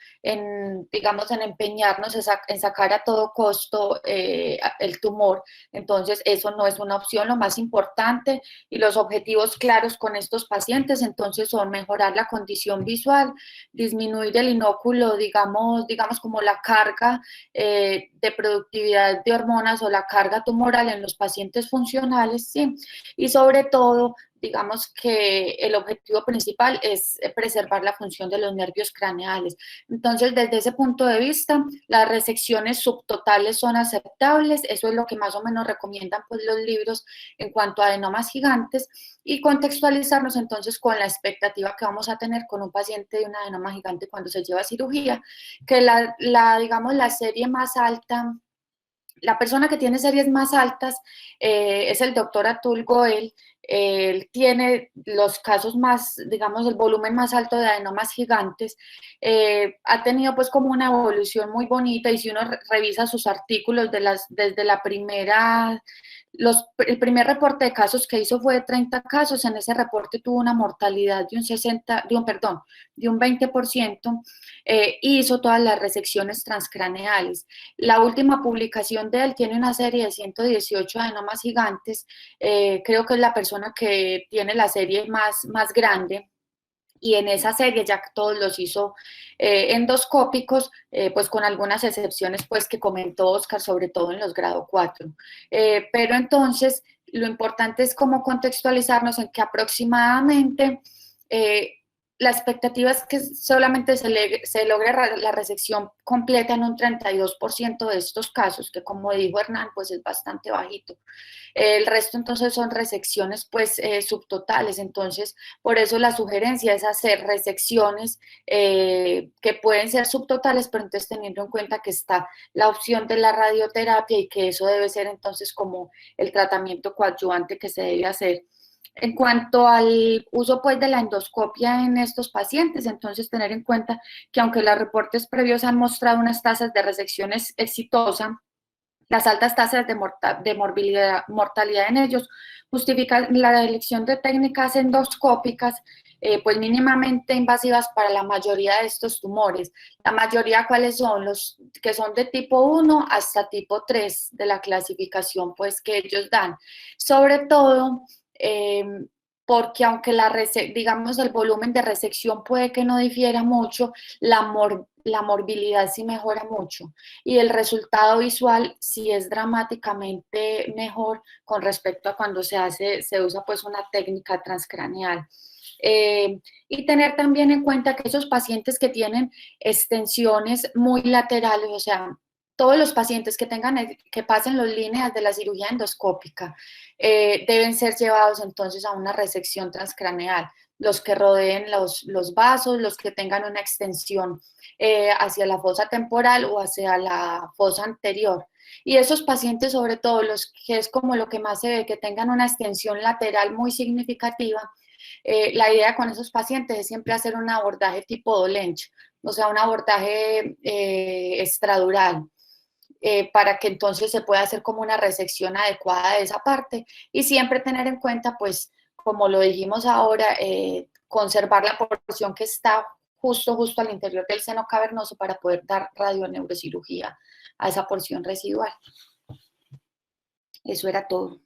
digamos, en empeñarnos en sacar a todo costo el tumor, entonces eso no es una opción. Lo más importante y los objetivos claros con estos pacientes entonces son mejorar la condición visual, disminuir el inóculo, digamos como la carga de productividad de hormonas o la carga tumoral en los pacientes funcionales, ¿sí? Y sobre todo digamos que el objetivo principal es preservar la función de los nervios craneales. Entonces, desde ese punto de vista, las resecciones subtotales son aceptables, eso es lo que más o menos recomiendan pues, los libros en cuanto a adenomas gigantes, y contextualizarnos entonces con la expectativa que vamos a tener con un paciente de un adenoma gigante cuando se lleva a cirugía, que digamos, la serie más alta, la persona que tiene series más altas es el doctor Atul Goel. Él tiene los casos más, digamos, el volumen más alto de adenomas gigantes. Ha tenido pues como una evolución muy bonita, y si uno revisa sus artículos desde la primera, el primer reporte de casos que hizo fue de 30 casos. En ese reporte tuvo una mortalidad de un 20%, hizo todas las resecciones transcraneales. La última publicación de él tiene una serie de 118 adenomas gigantes, creo que es la persona que tiene la serie más grande, y en esa serie ya todos los hizo endoscópicos, pues con algunas excepciones pues que comentó Oscar, sobre todo en los grado 4. Pero entonces lo importante es cómo contextualizarnos en que aproximadamente la expectativa es que solamente se logre la resección completa en un 32% de estos casos, que como dijo Hernán, pues es bastante bajito. El resto entonces son resecciones pues subtotales. Entonces por eso la sugerencia es hacer resecciones que pueden ser subtotales, pero entonces teniendo en cuenta que está la opción de la radioterapia, y que eso debe ser entonces como el tratamiento coadyuvante que se debe hacer. En cuanto al uso pues de la endoscopia en estos pacientes, entonces tener en cuenta que aunque los reportes previos han mostrado unas tasas de resecciones exitosas, las altas tasas de mortalidad en ellos justifican la elección de técnicas endoscópicas pues mínimamente invasivas para la mayoría de estos tumores. La mayoría, ¿cuáles son? Los que son de tipo 1 hasta tipo 3 de la clasificación pues que ellos dan. Sobre todo porque aunque digamos el volumen de resección puede que no difiera mucho, la morbilidad sí mejora mucho, y el resultado visual sí es dramáticamente mejor con respecto a cuando se usa pues una técnica transcraneal. Y tener también en cuenta que esos pacientes que tienen extensiones muy laterales, o sea, todos los pacientes que pasen las líneas de la cirugía endoscópica deben ser llevados entonces a una resección transcraneal. Los que rodeen los vasos, los que tengan una extensión hacia la fosa temporal o hacia la fosa anterior. Y esos pacientes, sobre todo los que es como lo que más se ve, que tengan una extensión lateral muy significativa, la idea con esos pacientes es siempre hacer un abordaje tipo Dolench, o sea, un abordaje extradural, para que entonces se pueda hacer como una resección adecuada de esa parte, y siempre tener en cuenta, pues, como lo dijimos ahora, conservar la porción que está justo al interior del seno cavernoso para poder dar radioneurocirugía a esa porción residual. Eso era todo.